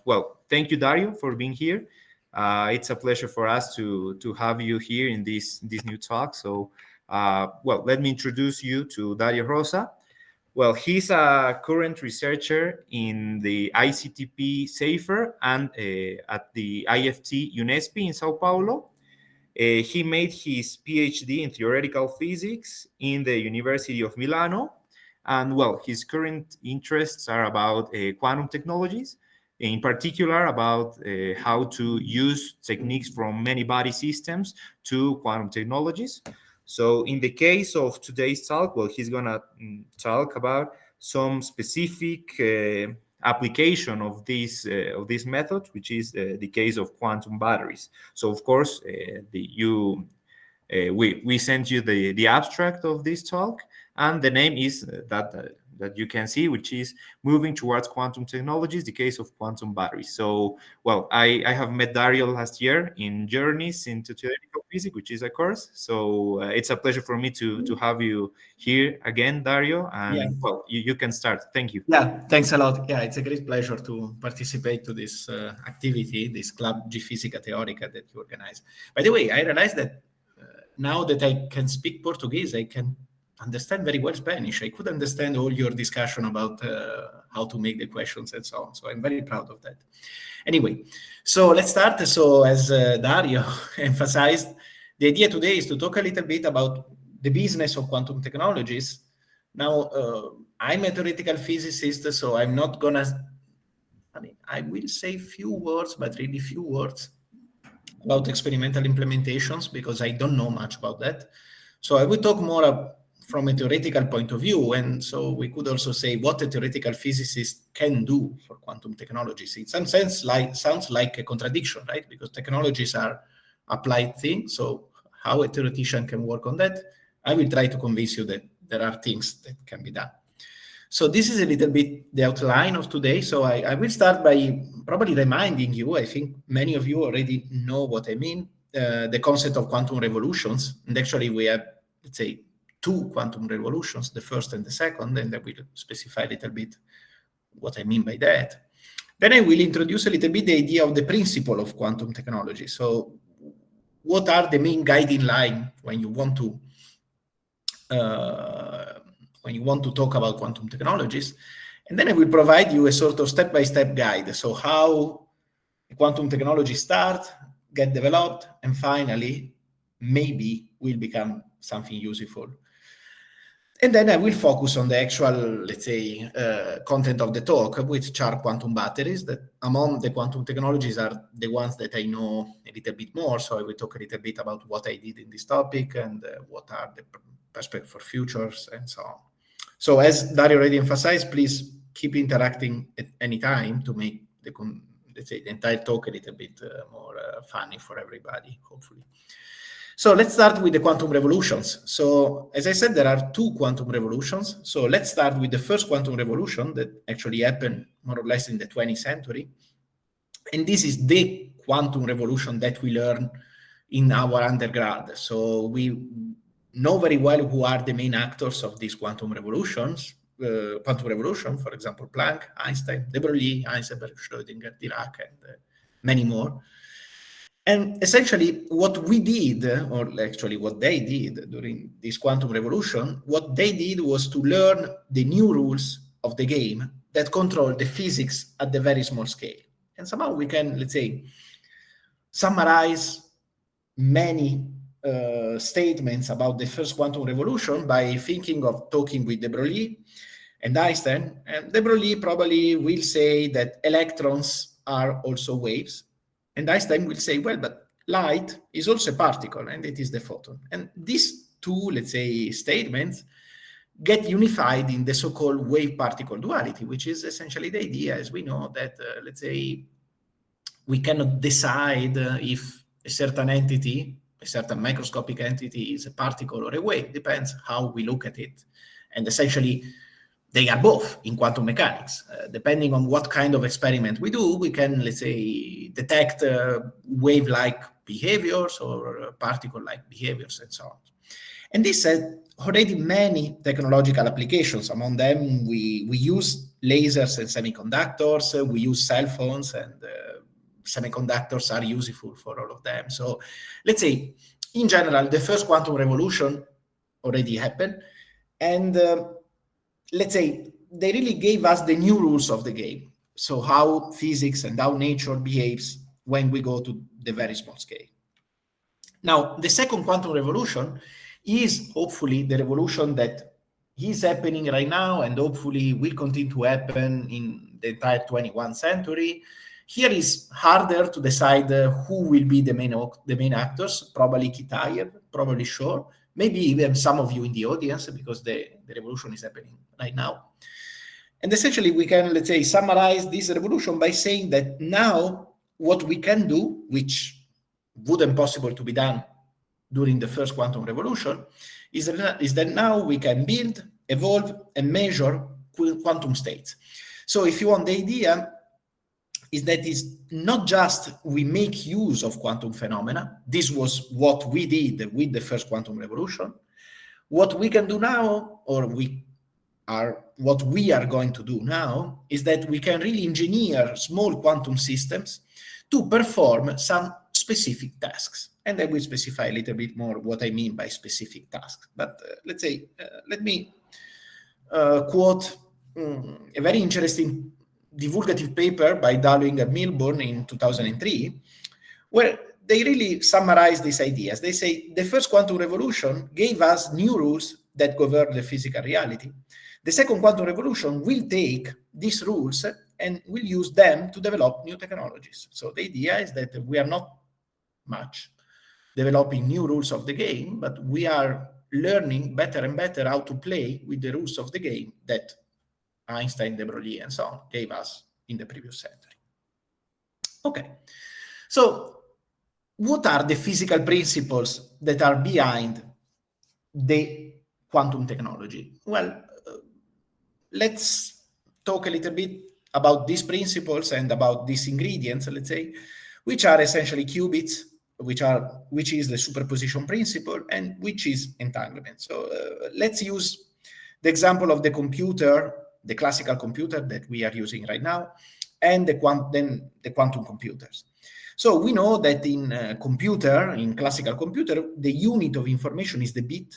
well, thank you, Dario, for being here. It's a pleasure for us to have you here in this new talk. So, well, let me introduce you to Dario Rosa. Well, he's a current researcher in the ICTP Safer and at the IFT UNESP in Sao Paulo. He made his PhD in theoretical physics in the University of Milano. And well, his current interests are about quantum technologies, in particular about how to use techniques from many body systems to quantum technologies. So in the case of today's talk, well, he's gonna talk about some specific application of this method, which is the case of quantum batteries. So of course, we sent you the abstract of this talk, and the name is that you can see, which is Moving Towards Quantum Technologies, the case of quantum batteries. So, well, I have met Dario last year in Journeys into Theoretical Physics, which is a course. So it's a pleasure for me to have you here again, Dario. And well, you can start. Thank you. Yeah, thanks a lot. Yeah, it's a great pleasure to participate to this activity, this Club G Fisica Teorica that you organize. By the way, I realized that now that I can speak Portuguese, I can understand very well Spanish. I could understand all your discussion about how to make the questions and so on. So I'm very proud of that. Anyway, so let's start. So as Dario emphasized, the idea today is to talk a little bit about the business of quantum technologies. Now, I'm a theoretical physicist, so I'm not gonna, I will say few words, but really few words about experimental implementations because I don't know much about that. So I will talk more from a theoretical point of view. And so we could also say what a theoretical physicist can do for quantum technologies. In some sense, sounds like a contradiction, right? Because technologies are applied things. So how a theoretician can work on that, I will try to convince you that there are things that can be done. So this is a little bit the outline of today. So I will start by probably reminding you, I think many of you already know what I mean, the concept of quantum revolutions. And actually we have, let's say, two quantum revolutions, the first and the second, and I will specify a little bit what I mean by that. Then I will introduce a little bit the idea of the principle of quantum technology. So what are the main guiding lines when you want to talk about quantum technologies? And then I will provide you a sort of step-by-step guide. So how quantum technology start, get developed, and finally, maybe will become something useful. And then I will focus on the actual, let's say, content of the talk, which are quantum batteries, that among the quantum technologies are the ones that I know a little bit more. So I will talk a little bit about what I did in this topic and what are the prospects for futures and so on. So as Dario already emphasized, please keep interacting at any time to make the, let's say, the entire talk a little bit more funny for everybody, hopefully. So let's start with the quantum revolutions. So as I said, there are two quantum revolutions. So let's start with the first quantum revolution that actually happened more or less in the 20th century. And this is the quantum revolution that we learn in our undergrad. So we know very well who are the main actors of these quantum revolutions. Quantum revolution, for example, Planck, Einstein, de Broglie, Heisenberg, Schrödinger, Dirac, and many more. And essentially what we did, or actually what they did during this quantum revolution, what they did was to learn the new rules of the game that control the physics at the very small scale. And somehow we can, let's say, summarize many statements about the first quantum revolution by thinking of talking with de Broglie and Einstein. And de Broglie probably will say that electrons are also waves. And Einstein will say, well, but light is also a particle, and it is the photon. And these two, let's say, statements get unified in the so-called wave-particle duality, which is essentially the idea, as we know, that, let's say, we cannot decide if a certain entity, a certain microscopic entity is a particle or a wave. It depends how we look at it. And essentially, they are both in quantum mechanics. Depending on what kind of experiment we do, we can, let's say, detect wave-like behaviors or particle-like behaviors and so on. And this has already many technological applications. Among them, we use lasers and semiconductors, we use cell phones, and semiconductors are useful for all of them. So let's say, in general, the first quantum revolution already happened. And let's say, they really gave us the new rules of the game. So how physics and how nature behaves when we go to the very small scale. Now, the second quantum revolution is hopefully the revolution that is happening right now and hopefully will continue to happen in the entire 21st century. Here is harder to decide who will be the main actors, probably Kitaev, probably Shor, maybe even some of you in the audience, because the revolution is happening right now. And essentially, we can, let's say, summarize this revolution by saying that now what we can do, which wouldn't possible to be done during the first quantum revolution, is that now we can build, evolve, and measure quantum states. So if you want, the idea is that it's not just we make use of quantum phenomena. This was what we did with the first quantum revolution. What we can do now, or what we are going to do now, is that we can really engineer small quantum systems to perform some specific tasks. And I will specify a little bit more what I mean by specific tasks. But let's say, let me quote a very interesting divulgative paper by Darling and Milburn in 2003, where they really summarize these ideas. They say the first quantum revolution gave us new rules that govern the physical reality. The second quantum revolution will take these rules and will use them to develop new technologies. So the idea is that we are not much developing new rules of the game, but we are learning better and better how to play with the rules of the game that Einstein, de Broglie, and so on gave us in the previous century. Okay, so what are the physical principles that are behind the quantum technology? Well, let's talk a little bit about these principles and about these ingredients, let's say, which are essentially qubits, which is the superposition principle, and which is entanglement. So let's use the example of the computer, the classical computer that we are using right now, and the quantum computers. So we know that in classical computer, the unit of information is the bit,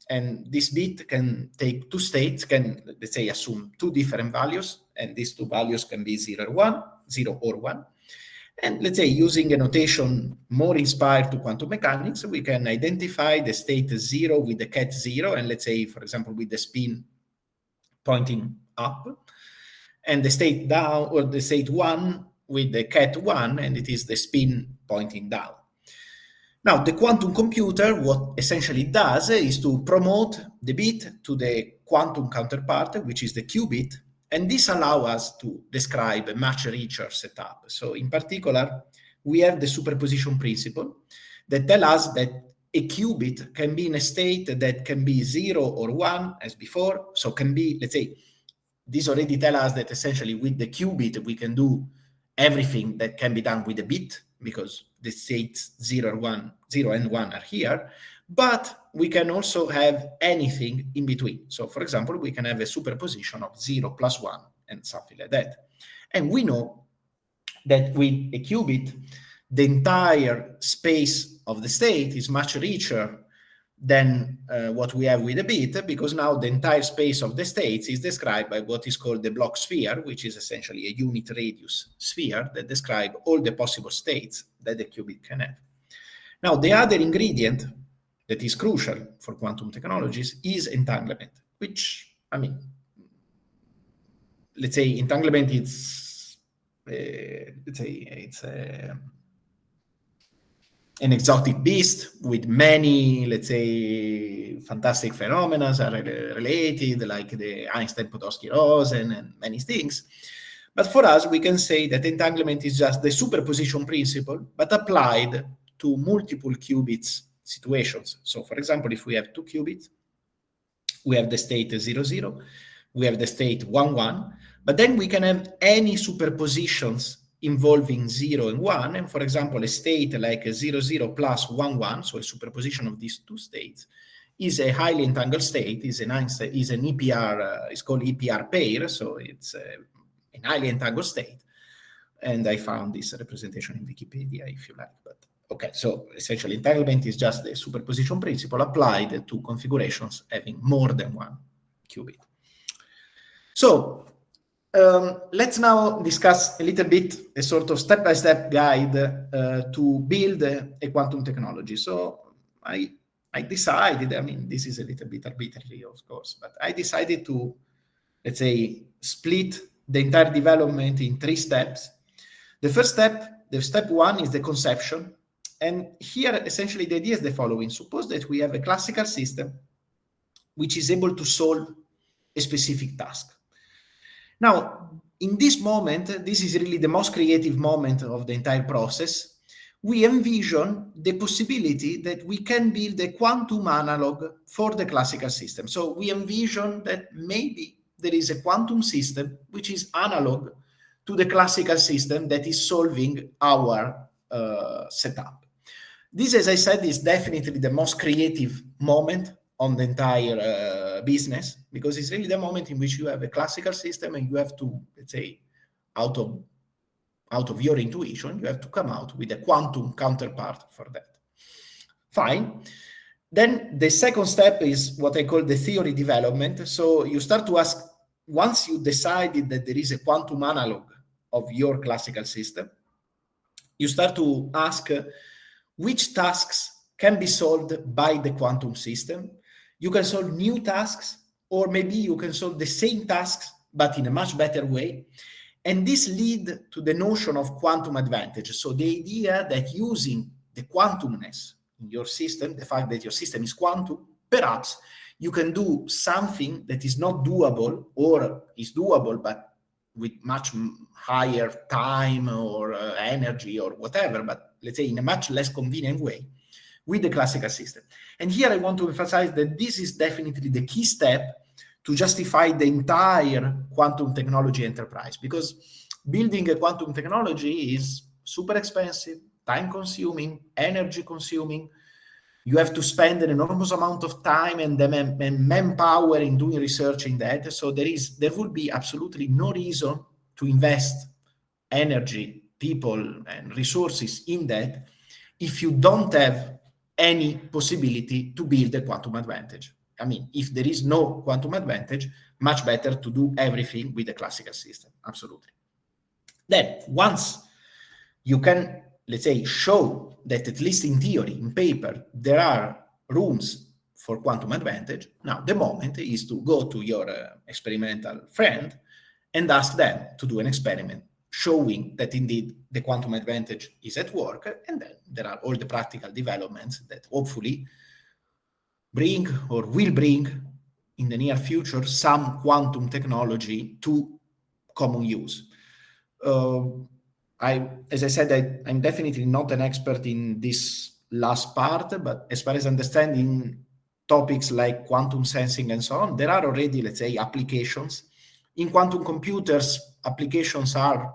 and this bit can take two states, can, let's say, assume two different values, and these two values can be 0 or 1. And let's say, using a notation more inspired to quantum mechanics, we can identify the state 0 with the ket 0, and let's say, for example, with the spin pointing up, and the state down, or the state 1 with the ket 1, and it is the spin pointing down. Now, the quantum computer, what essentially does is to promote the bit to the quantum counterpart, which is the qubit, and this allows us to describe a much richer setup. So in particular, we have the superposition principle that tells us that a qubit can be in a state that can be 0 or 1 as before. So can be, let's say, this already tells us that essentially with the qubit, we can do everything that can be done with a bit, because the states 0 and 1 are here, but we can also have anything in between. So for example, we can have a superposition of 0 plus 1 and something like that. And we know that with a qubit, the entire space of the state is much richer than what we have with a bit, because now the entire space of the states is described by what is called the Bloch sphere, which is essentially a unit radius sphere that describes all the possible states that the qubit can have. Now, the other ingredient that is crucial for quantum technologies is entanglement, which, I mean, let's say entanglement is, let's say it's an exotic beast with many, let's say, fantastic phenomena are related, like the Einstein-Podolsky-Rosen and many things. But for us, we can say that entanglement is just the superposition principle, but applied to multiple qubits situations. So for example, if we have two qubits, we have the state 0, 0, we have the state 1, 1, but then we can have any superpositions involving 0 and 1, and for example, a state like a 0, 0 plus 1, 1, so a superposition of these two states, is a highly entangled state, is an EPR, it's called EPR pair, so it's an highly entangled state. And I found this representation in Wikipedia, if you like. But okay, so essentially entanglement is just the superposition principle applied to configurations having more than one qubit. So let's now discuss a little bit a sort of step-by-step guide to build a quantum technology. So I decided, I mean, this is a little bit arbitrary, of course, but I decided to, let's say, split the entire development in 3 steps. The first step, the step 1, is the conception. And here, essentially, the idea is the following. Suppose that we have a classical system which is able to solve a specific task. Now, in this moment, this is really the most creative moment of the entire process. We envision the possibility that we can build a quantum analog for the classical system. So we envision that maybe there is a quantum system which is analog to the classical system that is solving our setup. This, as I said, is definitely the most creative moment on the entire business, because it's really the moment in which you have a classical system and you have to, let's say, out of your intuition, you have to come out with a quantum counterpart for that. Fine. Then the second step is what I call the theory development. So you start to ask, once you decided that there is a quantum analog of your classical system, you start to ask which tasks can be solved by the quantum system. You can solve new tasks, or maybe you can solve the same tasks, but in a much better way. And this leads to the notion of quantum advantage. So the idea that using the quantumness in your system, the fact that your system is quantum, perhaps you can do something that is not doable, or is doable, but with much higher time or energy or whatever, but let's say in a much less convenient way with the classical system. And here I want to emphasize that this is definitely the key step to justify the entire quantum technology enterprise, because building a quantum technology is super expensive, time-consuming, energy-consuming. You have to spend an enormous amount of time and manpower in doing research in that. So there would be absolutely no reason to invest energy, people, and resources in that if you don't have any possibility to build a quantum advantage. I mean, if there is no quantum advantage, much better to do everything with the classical system. Absolutely. Then, once you can, let's say, show that at least in theory, in paper, there are rooms for quantum advantage, now the moment is to go to your experimental friend and ask them to do an experiment showing that indeed the quantum advantage is at work, and then there are all the practical developments that hopefully bring or will bring in the near future some quantum technology to common use. As I said, I'm definitely not an expert in this last part, but as far as understanding topics like quantum sensing and so on, there are already, let's say, applications. In quantum computers, applications are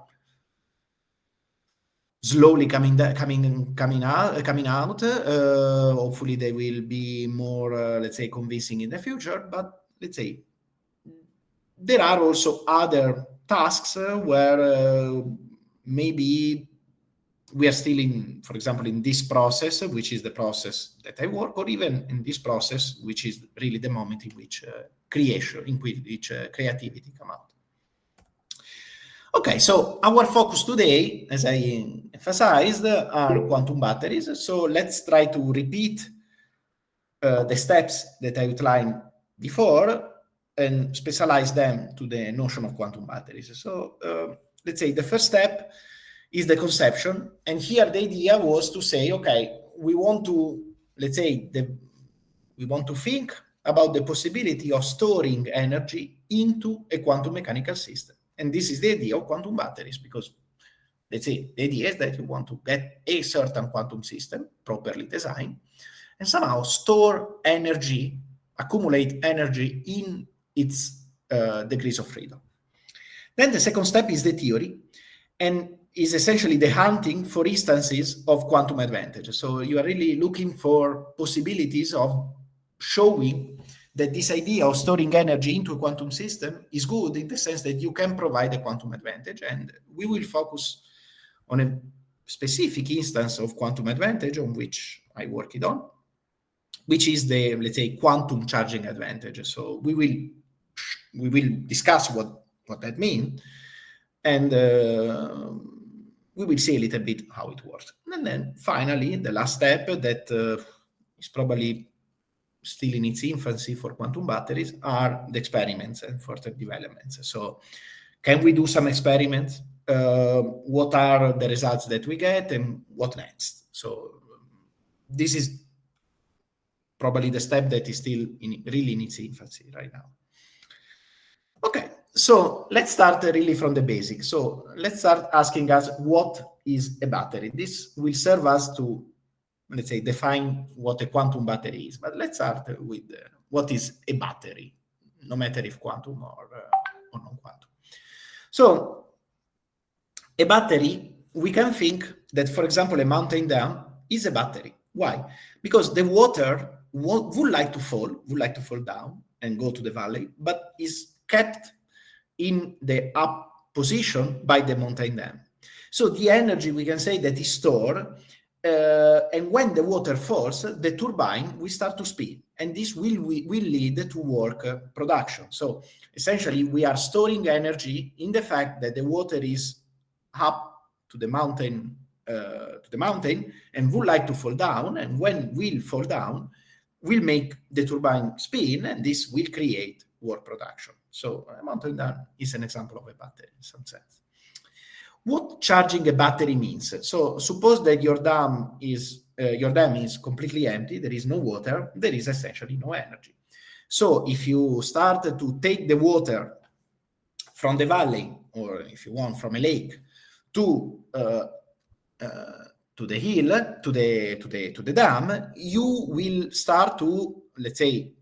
slowly coming out. Hopefully they will be more, let's say, convincing in the future, but let's say there are also other tasks where maybe we are still in, for example, in this process, which is the process that I work, or even in this process, which is really the moment in which creativity come out. Okay, so our focus today, as I emphasized, are quantum batteries. So let's try to repeat the steps that I outlined before and specialize them to the notion of quantum batteries. So let's say the first step is the conception. And here the idea was to say, okay, we want to, let's say, we want to think about the possibility of storing energy into a quantum mechanical system. And this is the idea of quantum batteries, because let's say the idea is that you want to get a certain quantum system properly designed and somehow store energy, accumulate energy in its degrees of freedom. Then the second step is the theory, and is essentially the hunting for instances of quantum advantage. So you are really looking for possibilities of showing that this idea of storing energy into a quantum system is good in the sense that you can provide a quantum advantage. And we will focus on a specific instance of quantum advantage on which I worked on, which is the, let's say, quantum charging advantage. So we will discuss what that means, and we will see a little bit how it works. And then finally, the last step that is probably still in its infancy for quantum batteries are the experiments and further developments. So can we do some experiments? What are the results that we get, and what next? So this is probably the step that is still really in its infancy right now. Okay, so let's start really from the basics. So let's start asking us, what is a battery? This will serve us to, let's say, define what a quantum battery is. But let's start with what is a battery, no matter if quantum or non-quantum. So a battery, we can think that, for example, a mountain dam is a battery. Why? Because the water would like to fall down and go to the valley, but is kept in the up position by the mountain dam. So the energy, we can say, that is stored, and when the water falls, the turbine will start to spin, and this will lead to work production. So essentially, we are storing energy in the fact that the water is up to the mountain, and would like to fall down, and when will fall down, will make the turbine spin, and this will create work production. So a mountain dam is an example of a battery in some sense. What charging a battery means? So suppose that your dam is completely empty, there is no water, there is essentially no energy. So if you start to take the water from the valley, or if you want from a lake, to the hill, to the dam, you will start to, let's say,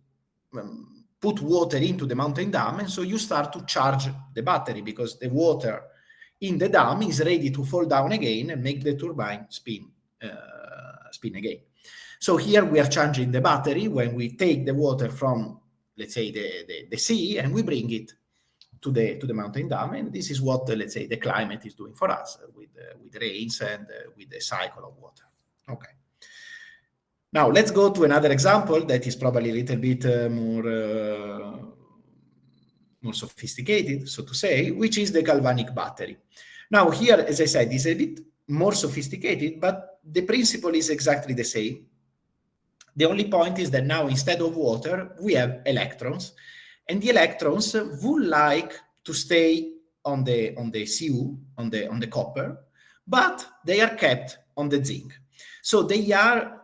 put water into the mountain dam, and so you start to charge the battery, because the water in the dam is ready to fall down again and make the turbine spin again. So here we are charging the battery when we take the water from, let's say, the sea, and we bring it to the mountain dam, and this is what, let's say, the climate is doing for us with rains and with the cycle of water. Okay. Now let's go to another example that is probably a little bit more sophisticated, so to say, which is the galvanic battery. Now here, as I said, is a bit more sophisticated, but the principle is exactly the same. The only point is that now, instead of water, we have electrons, and the electrons would like to stay on the Cu, on the copper, but they are kept on the zinc. So they are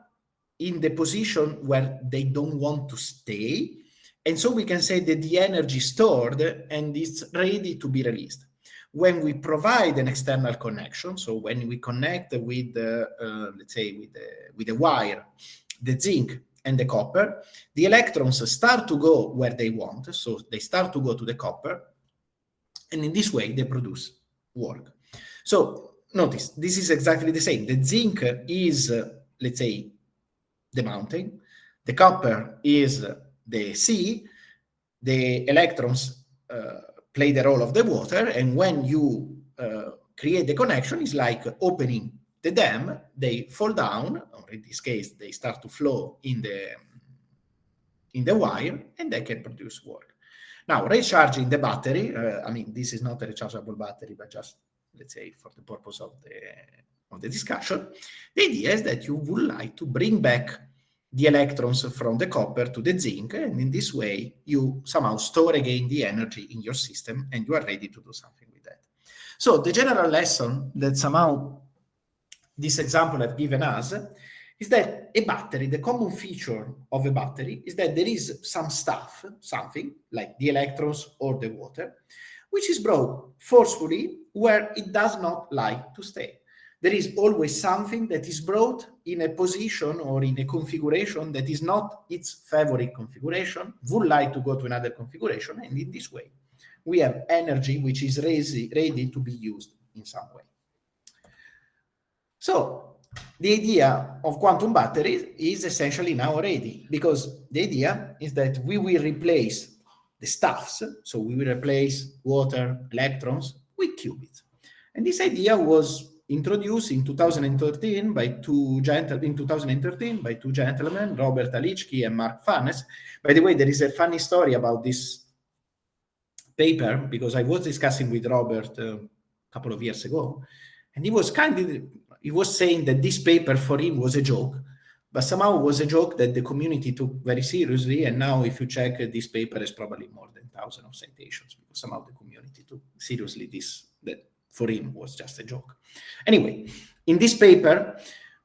in the position where they don't want to stay, and so we can say that the energy stored and it's ready to be released. When we provide an external connection, so when we connect with, let's say, with the wire, the zinc and the copper, the electrons start to go where they want, so they start to go to the copper, and in this way they produce work. So notice, this is exactly the same. The zinc is, let's say, the mountain, the copper is the sea, the electrons play the role of the water, and when you create the connection, it's like opening the dam, they fall down, or in this case, they start to flow in the wire, and they can produce work. Now, recharging the battery, I mean, this is not a rechargeable battery, but just, let's say, for the purpose of the discussion, the idea is that you would like to bring back the electrons from the copper to the zinc, and in this way, you somehow store again the energy in your system, and you are ready to do something with that. So the general lesson that somehow this example have given us is that a battery, the common feature of a battery is that there is some stuff, something like the electrons or the water, which is brought forcefully where it does not like to stay. There is always something that is brought in a position or in a configuration that is not its favorite configuration, would like to go to another configuration, and in this way, we have energy which is ready to be used in some way. So the idea of quantum batteries is essentially now ready, because the idea is that we will replace the stuffs, so we will replace water, electrons with qubits. And this idea was introduced in 2013 by two gentlemen, Robert Alichki and Mark Farnes. By the way, there is a funny story about this paper, because I was discussing with Robert a couple of years ago, and he was saying that this paper for him was a joke, but somehow it was a joke that the community took very seriously. And now if you check, this paper has probably more than 1,000 of citations, because somehow the community took seriously this, that for him was just a joke. Anyway, in this paper,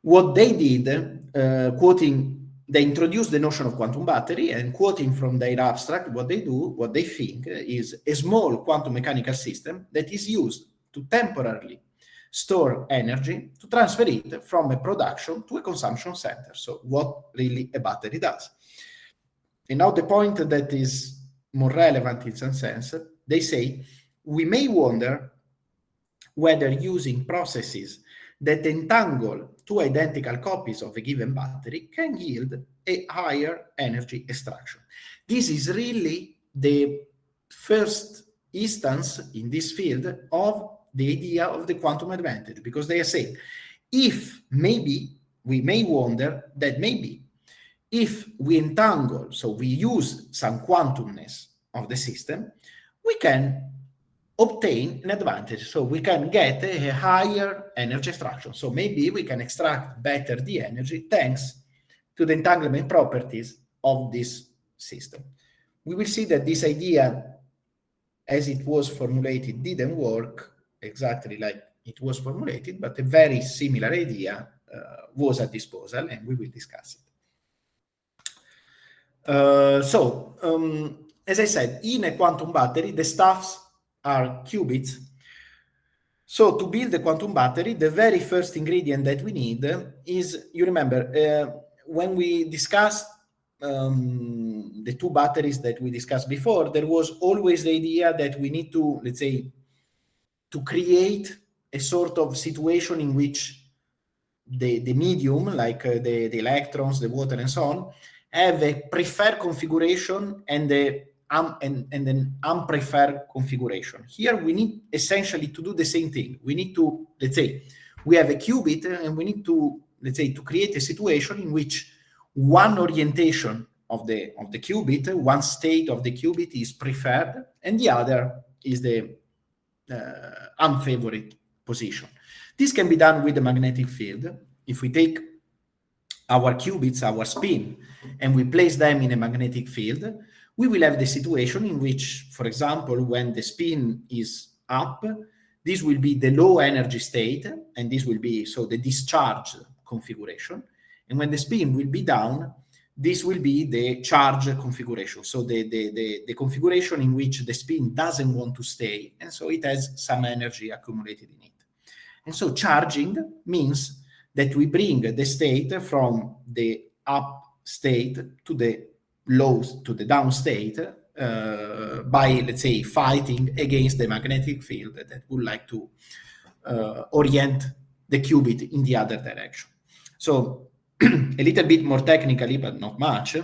what they did, they introduced the notion of quantum battery, and quoting from their abstract, what they think is a small quantum mechanical system that is used to temporarily store energy to transfer it from a production to a consumption center. So what really a battery does. And now the point that is more relevant in some sense, they say, we may wonder whether using processes that entangle two identical copies of a given battery can yield a higher energy extraction. This is really the first instance in this field of the idea of the quantum advantage, because they are saying, if maybe, we may wonder that maybe if we entangle, so we use some quantumness of the system, we can obtain an advantage. So we can get a higher energy extraction. So maybe we can extract better the energy thanks to the entanglement properties of this system. We will see that this idea, as it was formulated, didn't work exactly like it was formulated, but a very similar idea was at disposal, and we will discuss it. As I said, in a quantum battery, the stuffs are qubits. So to build a quantum battery, the very first ingredient that we need is, you remember, when we discussed the two batteries that we discussed before, there was always the idea that we need to, let's say, to create a sort of situation in which the medium, like the electrons, the water, and so on, have a preferred configuration and an unpreferred configuration. Here we need essentially to do the same thing. We need to, let's say, we have a qubit, and we need to, let's say, to create a situation in which one orientation of the qubit, one state of the qubit is preferred, and the other is the unfavored position. This can be done with the magnetic field. If we take our qubits, our spin, and we place them in a magnetic field, we will have the situation in which, for example, when the spin is up, this will be the low energy state, and this will be, so, the discharge configuration. And when the spin will be down, this will be the charge configuration. So the configuration in which the spin doesn't want to stay, and so it has some energy accumulated in it. And so charging means that we bring the state from the up state to the low, to the down state, by, let's say, fighting against the magnetic field that would like to orient the qubit in the other direction. So a little bit more technically, but not much,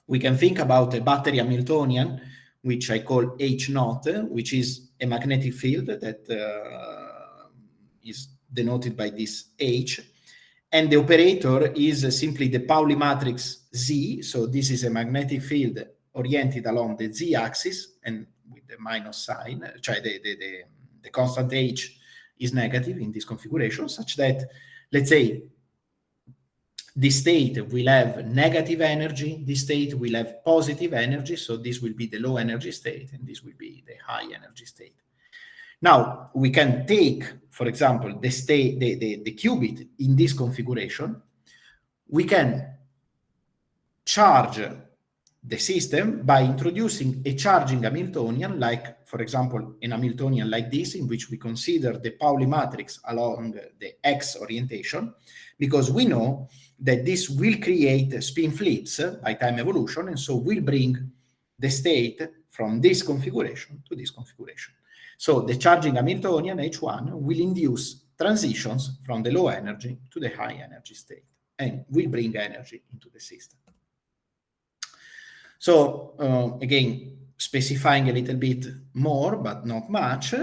we can think about a battery Hamiltonian, which I call H naught, which is a magnetic field that is denoted by this H. And the operator is simply the Pauli matrix Z. So this is a magnetic field oriented along the Z axis and with the minus sign, the constant H is negative in this configuration, such that, let's say, this state will have negative energy, this state will have positive energy, so this will be the low energy state, and this will be the high energy state. Now, we can take, for example, the state, the qubit in this configuration. We can charge the system by introducing a charging Hamiltonian, like, for example, an Hamiltonian like this, in which we consider the Pauli matrix along the X orientation, because we know that this will create spin flips by time evolution, and so will bring the state from this configuration to this configuration. So the charging Hamiltonian, H1, will induce transitions from the low energy to the high energy state and will bring energy into the system. So again, specifying a little bit more, but not much,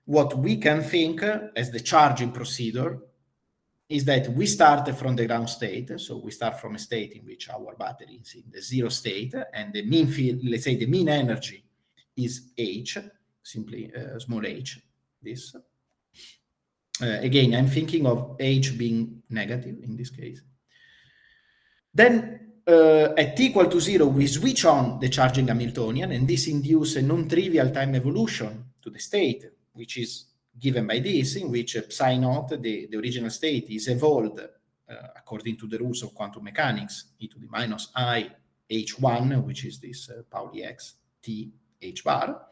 what we can think as the charging procedure is that we start from the ground state. So we start from a state in which our battery is in the zero state, and the mean field, let's say the mean energy is H, simply small h, this. Again, I'm thinking of H being negative in this case. Then at t equal to 0, we switch on the charging Hamiltonian, and this induces a non-trivial time evolution to the state, which is given by this, in which psi naught, the original state, is evolved according to the rules of quantum mechanics, e to the minus I h1, which is this Pauli x t h bar.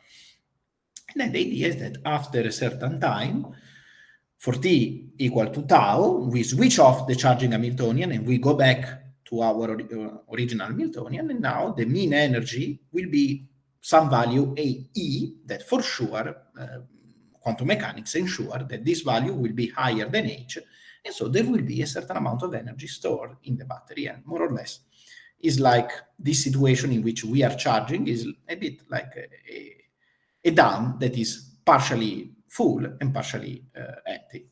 And then the idea is that after a certain time, for t equal to tau, we switch off the charging Hamiltonian and we go back to our original Hamiltonian, and now the mean energy will be some value AE that for sure quantum mechanics ensure that this value will be higher than H, and so there will be a certain amount of energy stored in the battery, and more or less is like this situation in which we are charging is a bit like a dam that is partially full and partially empty.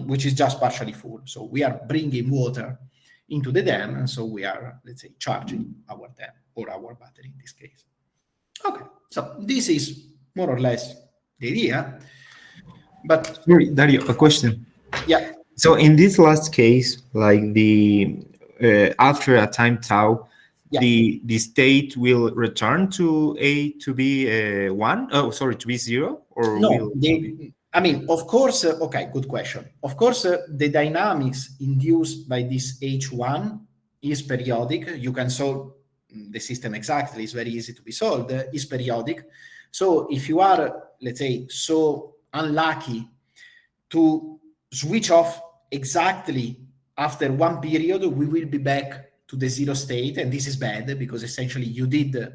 Which is just partially full. So we are bringing water into the dam, and so we are, let's say, charging our dam or our battery in this case. Okay, so this is more or less the idea. But sorry, Dario, a question. Yeah. So in this last case, like the after a time tau, yeah, the state will return to A to be 1? Oh, sorry, to be 0? Or no, of course, okay, good question. Of course, the dynamics induced by this H1 is periodic. You can solve the system exactly. It's very easy to be solved. Is periodic. So if you are, let's say, so unlucky to switch off exactly after one period, we will be back to the zero state, and this is bad because essentially you did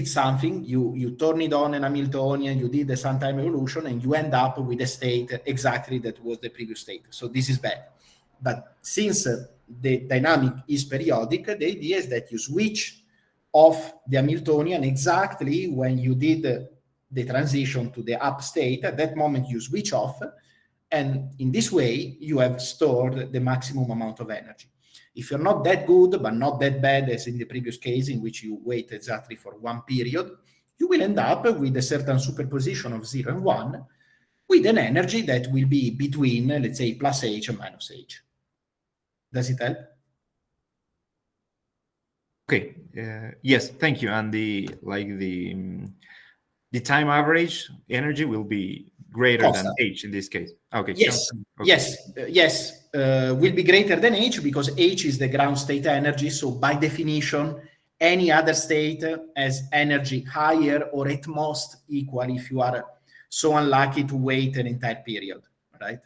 something, you turn it on an Hamiltonian, you did some time evolution, and you end up with a state exactly that was the previous state. So this is bad. But since the dynamic is periodic, the idea is that you switch off the Hamiltonian exactly when you did the transition to the up state. At that moment you switch off, and in this way you have stored the maximum amount of energy. If you're not that good, but not that bad as in the previous case in which you wait exactly for one period, you will end up with a certain superposition of 0 and 1 with an energy that will be between, let's say, plus H and minus H. Does it help? Okay. Yes, thank you. And the time average energy will be greater than H in this case. Okay. Yes. Okay. Yes. Will be greater than H because H is the ground state energy. So by definition, any other state has energy higher or at most equal if you are so unlucky to wait an entire period, right?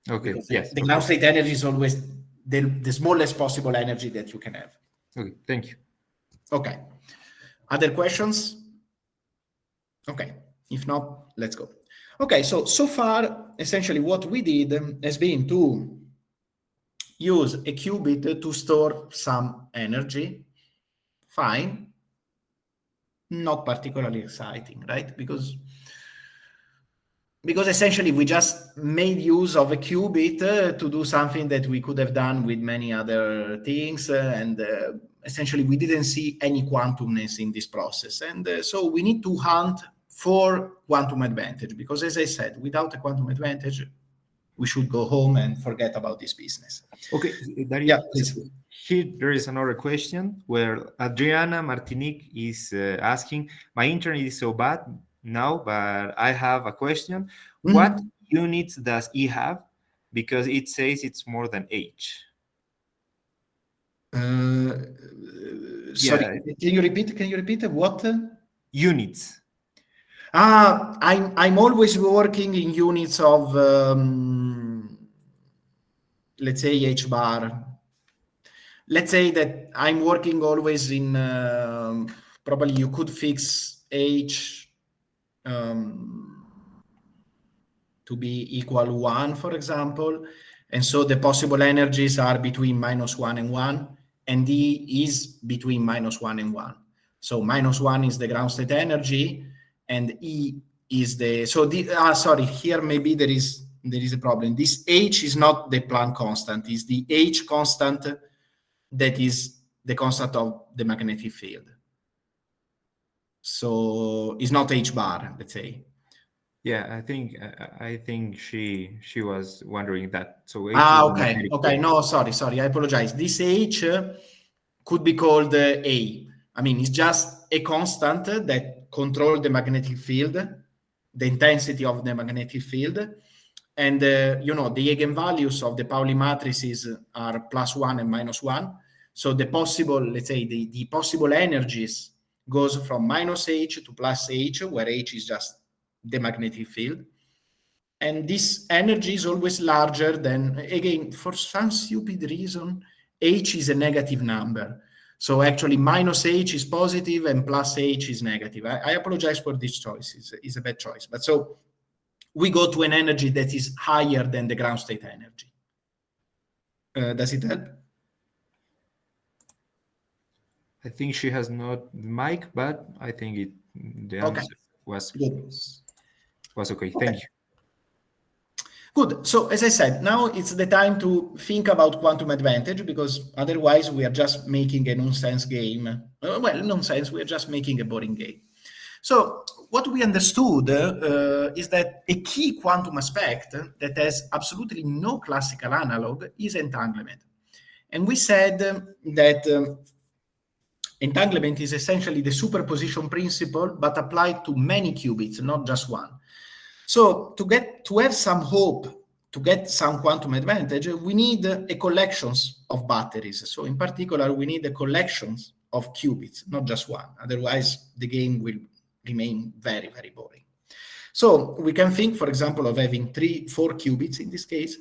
Okay. Because yes. The ground state energy is always the smallest possible energy that you can have. Okay. Thank you. Okay. Other questions? Okay. If not, let's go. Okay, so far, essentially what we did has been to use a qubit to store some energy. Fine. Not particularly exciting, right? Because essentially we just made use of a qubit to do something that we could have done with many other things, and essentially we didn't see any quantumness in this process. And so we need to hunt for quantum advantage, because as I said, without a quantum advantage, we should go home and forget about this business. Okay, Dario, yeah, please. Here there is another question where Adriana Martinique is asking, my internet is so bad now, but I have a question. Mm-hmm. What units does E have? Because it says it's more than H. Sorry, can you repeat what? Units. I'm always working in units of, let's say, H bar. Let's say that I'm working always in, probably you could fix H, to be equal 1, for example. And so the possible energies are between -1 and 1, and D is between -1 and 1. So -1 is the ground state energy, and E is the, sorry, here maybe there is a problem. This H is not the Planck constant, it's the H constant that is the constant of the magnetic field. So it's not H bar, let's say. Yeah, I think she was wondering that. So H okay. No, sorry. I apologize. This H could be called A. I mean, it's just a constant that controls the magnetic field, the intensity of the magnetic field. And, the eigenvalues of the Pauli matrices are +1 and -1. So the possible, let's say, the possible energies goes from -H to +H, where H is just the magnetic field. And this energy is always larger than, again, for some stupid reason, H is a negative number. So actually -H is positive and +H is negative. I apologize for this choice. It's a bad choice. But so we go to an energy that is higher than the ground state energy. Does it help? I think she has not the mic, but I think the answer was okay. Thank you. Good. So as I said, now it's the time to think about quantum advantage, because otherwise we are just making a nonsense game. Nonsense, we are just making a boring game. So what we understood is that a key quantum aspect that has absolutely no classical analog is entanglement. And we said that entanglement is essentially the superposition principle, but applied to many qubits, not just one. So to have some hope, to get some quantum advantage, we need a collections of batteries. So in particular, we need a collections of qubits, not just one. Otherwise, the game will remain very, very boring. So we can think, for example, of having 4 qubits in this case,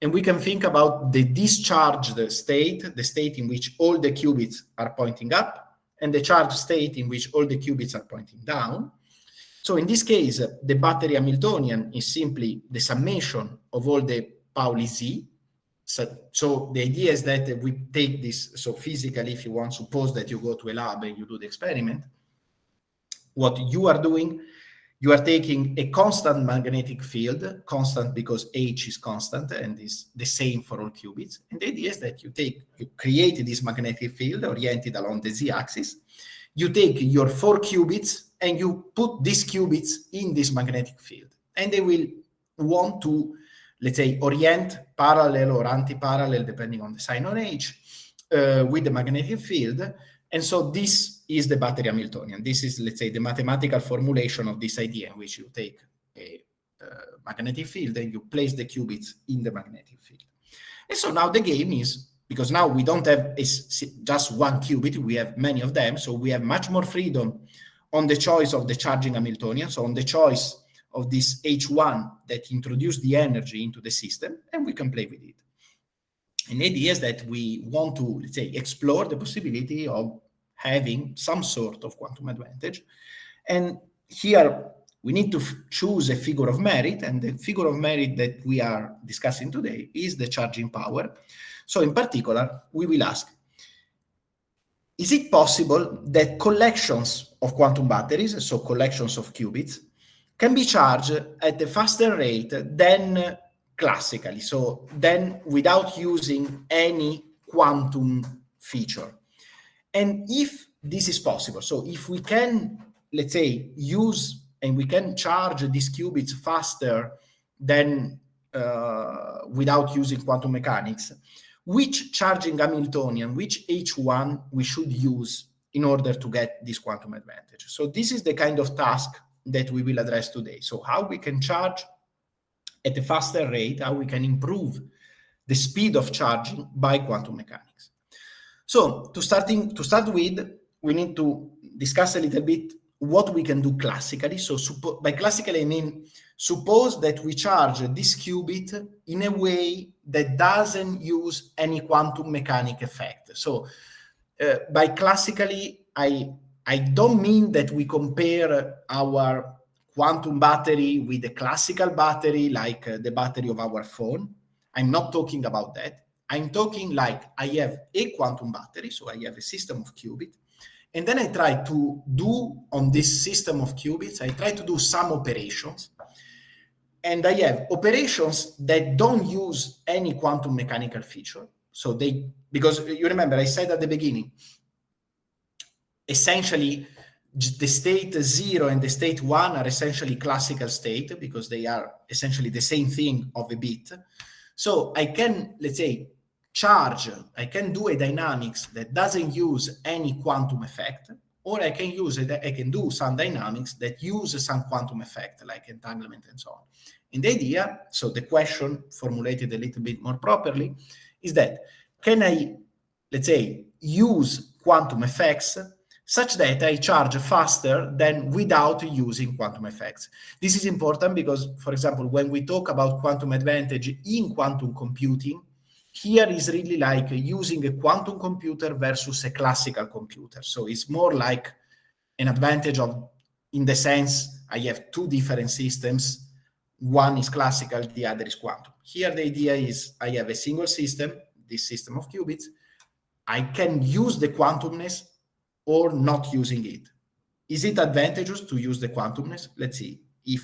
and we can think about the discharged state, the state in which all the qubits are pointing up, and the charged state in which all the qubits are pointing down. So in this case, the battery Hamiltonian is simply the summation of all the Pauli Z. So the idea is that we take this, so physically, if you want, suppose that you go to a lab and you do the experiment, what you are doing, you are taking a constant magnetic field, constant because H is constant and is the same for all qubits. And the idea is that you create this magnetic field oriented along the Z-axis. You take your 4 qubits and you put these qubits in this magnetic field. And they will want to, let's say, orient parallel or anti-parallel, depending on the sign on H, with the magnetic field. And so this is the battery Hamiltonian. This is, let's say, the mathematical formulation of this idea, in which you take a magnetic field and you place the qubits in the magnetic field. And so now the game is, because now we don't have just one qubit, we have many of them, so we have much more freedom on the choice of the charging Hamiltonian, so on the choice of this H1 that introduced the energy into the system, and we can play with it. And the idea is that we want to, let's say, explore the possibility of having some sort of quantum advantage. And here we need to choose a figure of merit, and the figure of merit that we are discussing today is the charging power. So in particular, we will ask, is it possible that collections of quantum batteries, so collections of qubits, can be charged at a faster rate than classically, so then without using any quantum feature? And if this is possible, so if we can, let's say, use and we can charge these qubits faster than without using quantum mechanics, which charging Hamiltonian, which H1 we should use in order to get this quantum advantage? So this is the kind of task that we will address today. So how we can charge at a faster rate, how we can improve the speed of charging by quantum mechanics. So to start with, we need to discuss a little bit what we can do classically. So by classically, I mean, suppose that we charge this qubit in a way that doesn't use any quantum mechanic effect. So by classically, I don't mean that we compare our quantum battery with a classical battery like the battery of our phone. I'm not talking about that. I'm talking like I have a quantum battery, so I have a system of qubits, and then I try to do on this system of qubits, I try to do some operations, and I have operations that don't use any quantum mechanical feature. So because you remember I said at the beginning, essentially the state 0 and the state 1 are essentially classical state because they are essentially the same thing of a bit. So I can, let's say, I can do a dynamics that doesn't use any quantum effect, or I can do some dynamics that use some quantum effect like entanglement and so on. And the idea, so the question formulated a little bit more properly, is that can I, let's say, use quantum effects such that I charge faster than without using quantum effects? This is important because, for example, when we talk about quantum advantage in quantum computing, here is really like using a quantum computer versus a classical computer. So it's more like an advantage of, in the sense, I have two different systems. One is classical, the other is quantum. Here the idea is I have a single system, this system of qubits. I can use the quantumness or not using it. Is it advantageous to use the quantumness? Let's see if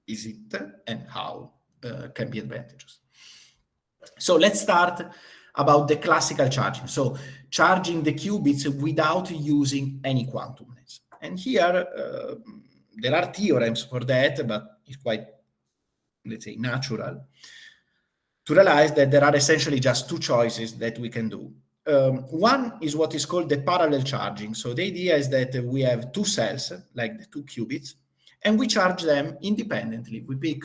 is it and how can be advantageous. So let's start about the classical charging. So charging the qubits without using any quantumness. And here there are theorems for that, but it's quite, let's say, natural to realize that there are essentially just two choices that we can do. One is what is called the parallel charging. So the idea is that we have two cells, like the two qubits, and we charge them independently. We pick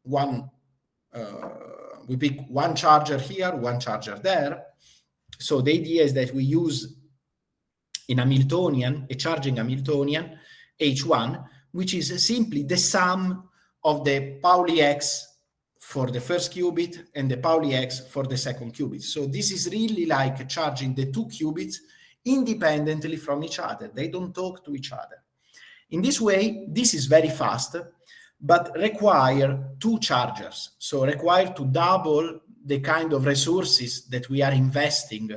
one charger here, one charger there. So the idea is that we use in Hamiltonian, a charging Hamiltonian, H1, which is simply the sum of the Pauli X for the first qubit and the Pauli X for the second qubit. So this is really like charging the two qubits independently from each other. They don't talk to each other. In this way, this is very fast, but require two chargers. So require to double the kind of resources that we are investing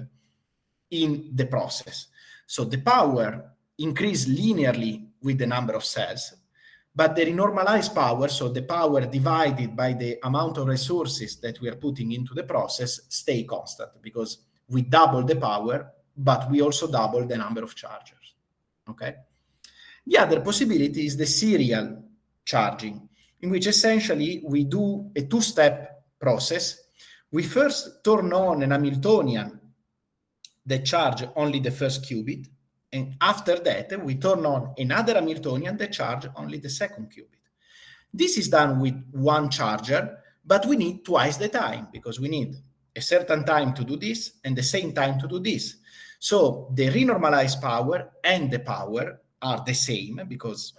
in the process. So the power increase linearly with the number of cells, but the renormalized power, so the power divided by the amount of resources that we are putting into the process, stay constant because we double the power, but we also double the number of chargers, okay? The other possibility is the serial charging, in which essentially we do a two-step process. We first turn on an Hamiltonian that charge only the first qubit, and after that, we turn on another Hamiltonian that charge only the second qubit. This is done with one charger, but we need twice the time because we need a certain time to do this and the same time to do this. So the renormalized power and the power are the same because,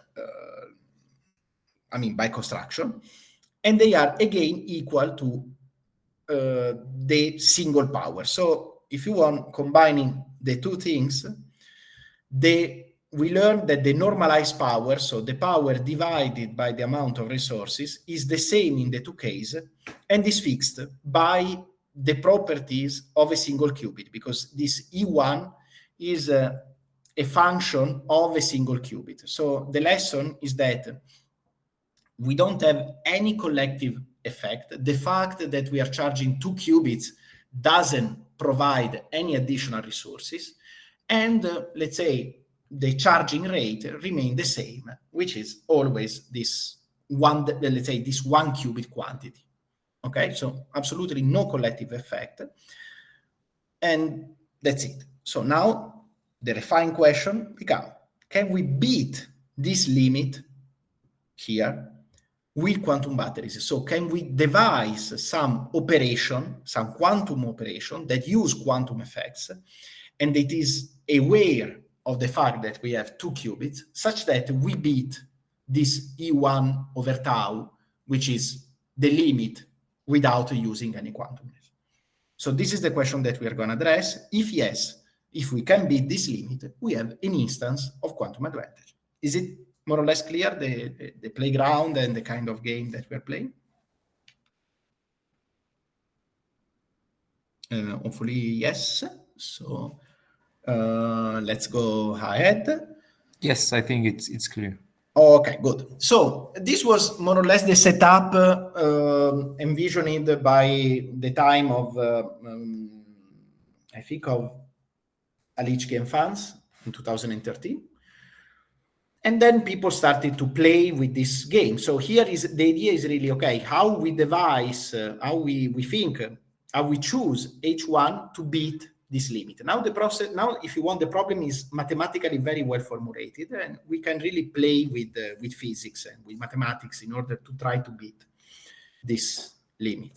by construction, and they are again equal to the single power. So if you want combining the two things, we learned that the normalized power, so the power divided by the amount of resources, is the same in the two cases and is fixed by the properties of a single qubit, because this E1 is a function of a single qubit. So the lesson is that we don't have any collective effect. The fact that we are charging two qubits doesn't provide any additional resources. And let's say the charging rate remain the same, which is always this one, let's say this one qubit quantity. Okay, so absolutely no collective effect. And that's it. So now the refined question becomes, can we beat this limit here with quantum batteries? So can we devise some operation, some quantum operation that use quantum effects, and it is aware of the fact that we have two qubits, such that we beat this E1 over tau, which is the limit, without using any quantumness? So this is the question that we are going to address. If yes, if we can beat this limit, we have an instance of quantum advantage. Is it more or less clear the playground and the kind of game that we're playing? Hopefully, yes. So let's go ahead. Yes, I think it's clear. Okay, good. So this was more or less the setup envisioned by the time of, I think, of Alice Game Fans in 2013. And then people started to play with this game. So here is the idea is really, okay, how we devise, how we think, how we choose H1 to beat this limit. Now the process, now if you want, the problem is mathematically very well formulated, and we can really play with physics and with mathematics in order to try to beat this limit.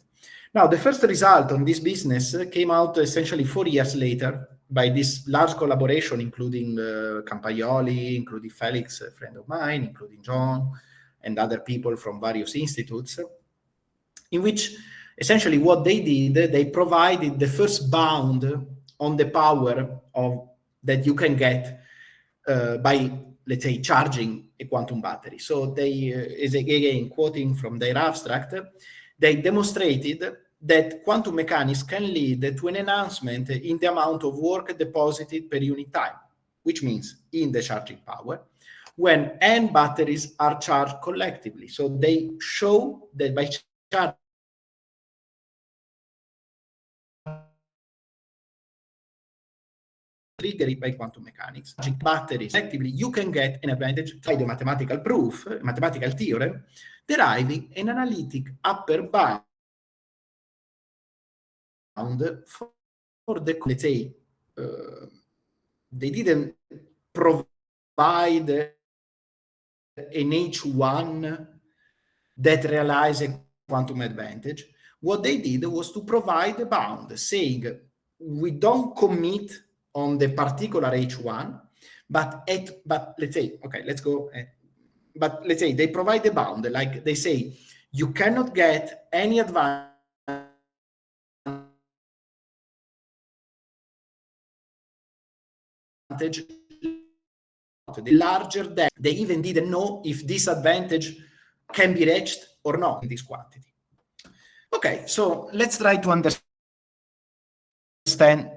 Now the first result on this business came out essentially 4 years later by this large collaboration, including Campaioli, including Felix, a friend of mine, including John, and other people from various institutes, in which essentially what they did, they provided the first bound on the power of that you can get by, let's say, charging a quantum battery. So they, is again quoting from their abstract, they demonstrated that quantum mechanics can lead to an enhancement in the amount of work deposited per unit time, which means in the charging power, when n batteries are charged collectively. So they show that by charging triggered by quantum mechanics, batteries effectively, you can get an advantage by the mathematical proof, mathematical theorem, deriving an analytic upper bound for the, let's say, they didn't provide an H1 that realized a quantum advantage. What they did was to provide a bound, saying we don't commit on the particular H1, but let's say, okay, let's go. But let's say they provide a bound, like they say, you cannot get any advantage larger than they even didn't know if this advantage can be reached or not in this quantity. Okay, so let's try to understand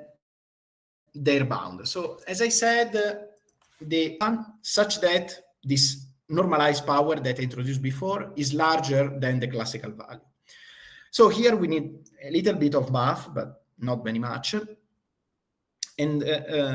their bound. So as I said, the such that this normalized power that I introduced before is larger than the classical value. So here we need a little bit of math, but not very much. And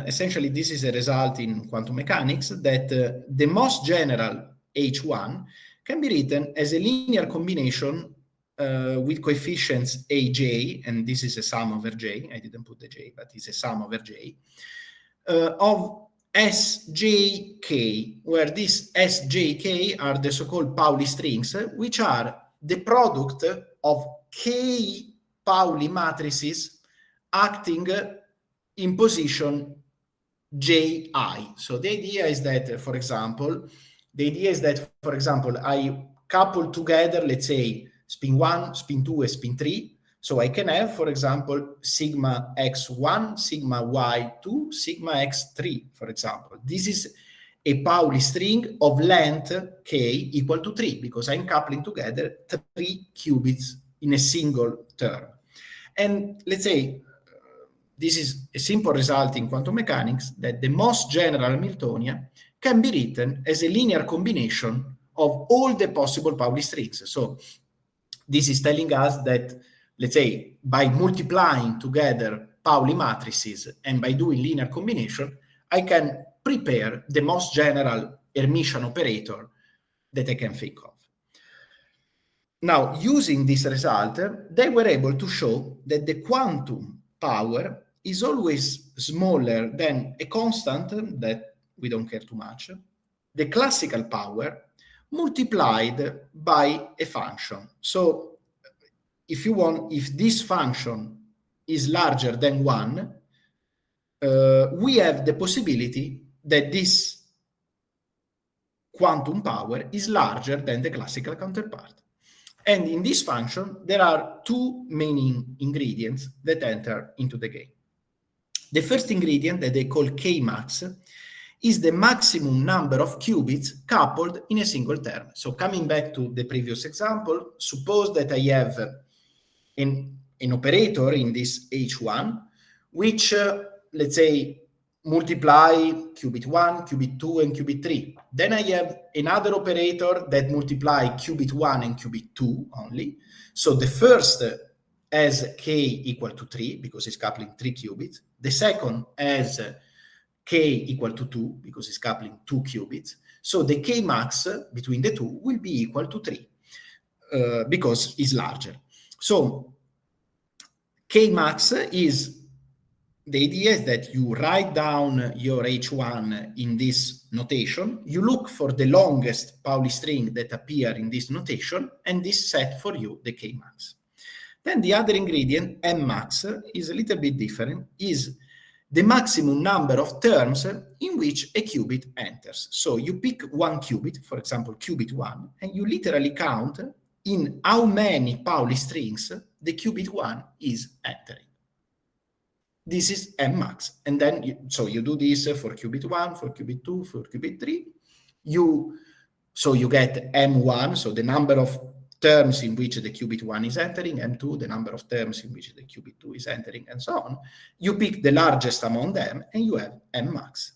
essentially, this is a result in quantum mechanics that the most general H1 can be written as a linear combination with coefficients aj, and this is a sum over j. I didn't put the j, but it's a sum over j, of sjk, where these sjk are the so-called Pauli strings, which are the product of k Pauli matrices acting in position ji. So the idea is that, for example, I couple together, let's say, spin 1, spin 2, and spin 3. So I can have, for example, sigma x1, sigma y2, sigma x3, for example. This is a Pauli string of length k equal to 3, because I'm coupling together 3 qubits in a single term. And let's say, this is a simple result in quantum mechanics that the most general Hamiltonian can be written as a linear combination of all the possible Pauli strings. So this is telling us that, let's say, by multiplying together Pauli matrices and by doing linear combination, I can prepare the most general Hermitian operator that I can think of. Now, using this result, they were able to show that the quantum power is always smaller than a constant that we don't care too much, the classical power multiplied by a function. So if you want, if this function is larger than 1, we have the possibility that this quantum power is larger than the classical counterpart. And in this function, there are two main ingredients that enter into the game. The first ingredient, that they call Kmax, is the maximum number of qubits coupled in a single term. So coming back to the previous example, suppose that I have an operator in this H1, which, let's say, multiply qubit 1, qubit 2, and qubit 3. Then I have another operator that multiply qubit 1 and qubit 2 only. So the first has k equal to 3, because it's coupling 3 qubits. The second has k equal to 2, because it's coupling 2 qubits. So the k max between the two will be equal to 3, because it's larger. So k max is, the idea is that you write down your H1 in this notation, you look for the longest Pauli string that appear in this notation, and this set for you the k max. Then the other ingredient, m max, is a little bit different, is the maximum number of terms in which a qubit enters. So you pick one qubit, for example, qubit 1, and you literally count in how many Pauli strings the qubit 1 is entering. This is m max. And then, you do this for qubit 1, for qubit 2, for qubit 3. So you get m1, so the number of terms in which the qubit 1 is entering, m2, the number of terms in which the qubit 2 is entering, and so on. You pick the largest among them, and you have m max.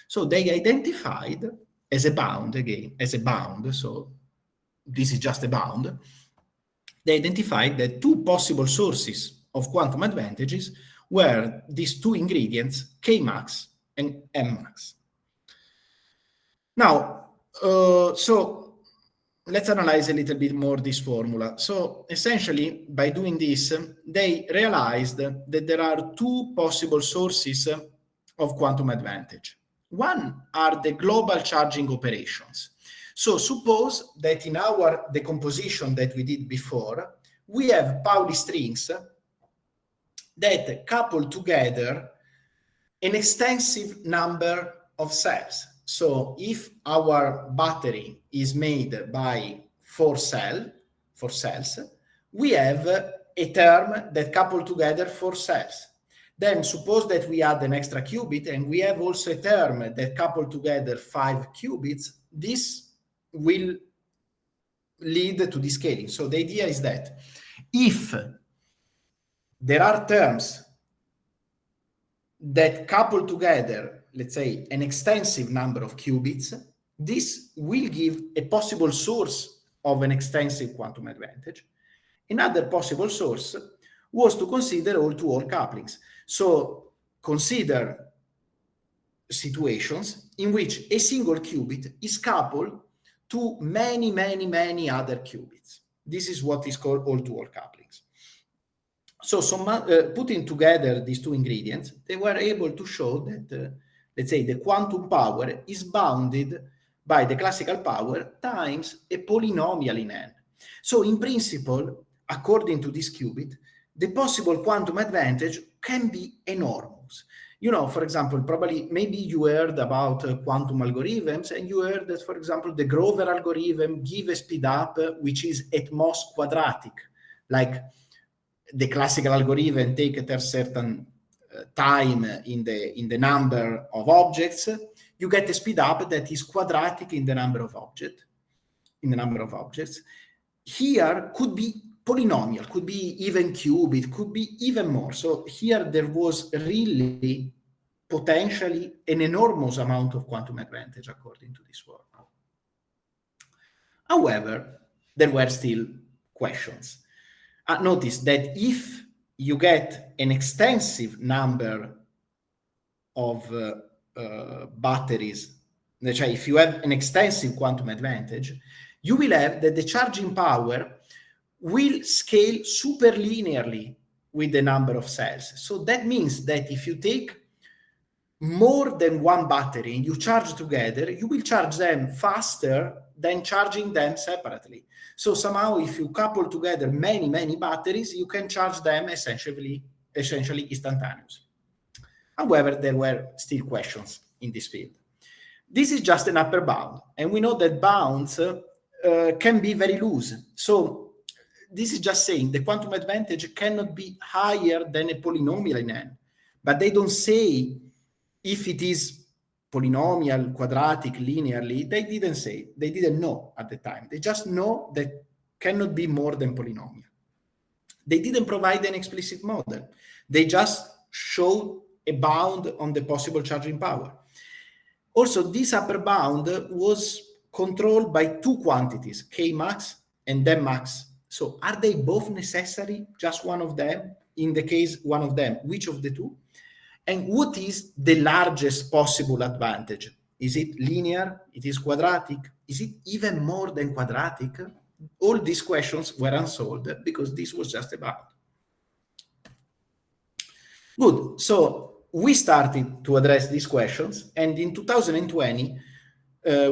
So they identified as a bound, again, as a bound, so this is just a bound. They identified that two possible sources of quantum advantages were these two ingredients, k max and m max. Now, so let's analyze a little bit more this formula. So essentially, by doing this, they realized that there are two possible sources of quantum advantage. One are the global charging operations. So suppose that in our decomposition that we did before, we have Pauli strings that couple together an extensive number of cells. So if our battery is made by 4 cells, we have a term that couple together 4 cells. Then suppose that we add an extra qubit and we have also a term that couple together 5 qubits. This will lead to descaling. So the idea is that if there are terms that couple together, let's say, an extensive number of qubits, this will give a possible source of an extensive quantum advantage. Another possible source was to consider all-to-all couplings. So consider situations in which a single qubit is coupled to many, many, many other qubits. This is what is called all-to-all couplings. So putting together these two ingredients, they were able to show that, let's say, the quantum power is bounded by the classical power times a polynomial in n. So in principle, according to this qubit, the possible quantum advantage can be enormous. You know, for example, probably maybe you heard about quantum algorithms, and you heard that, for example, the Grover algorithm give a speed up which is at most quadratic, like the classical algorithm take a certain time in the number of objects. You get a speed up that is quadratic in the number of objects. Here could be polynomial, could be even qubit, could be even more. So here there was really potentially an enormous amount of quantum advantage according to this formula. However, there were still questions. Notice that if you get an extensive number of batteries, if you have an extensive quantum advantage, you will have that the charging power will scale super linearly with the number of cells. So that means that if you take more than one battery and you charge together, you will charge them faster than charging them separately. So somehow, if you couple together many, many batteries, you can charge them essentially instantaneously. However, there were still questions in this field. This is just an upper bound, and we know that bounds can be very loose. So this is just saying the quantum advantage cannot be higher than a polynomial in n, but they don't say if it is polynomial, quadratic, linearly, they didn't know at the time. They just know that cannot be more than polynomial. They didn't provide an explicit model. They just showed a bound on the possible charging power. Also, this upper bound was controlled by two quantities, K max and M max. So are they both necessary? Just one of them? In the case, one of them, which of the two? And what is the largest possible advantage? Is it linear? It is quadratic? Is it even more than quadratic? All these questions were unsolved because this was just a bound. Good. So we started to address these questions. And in 2020,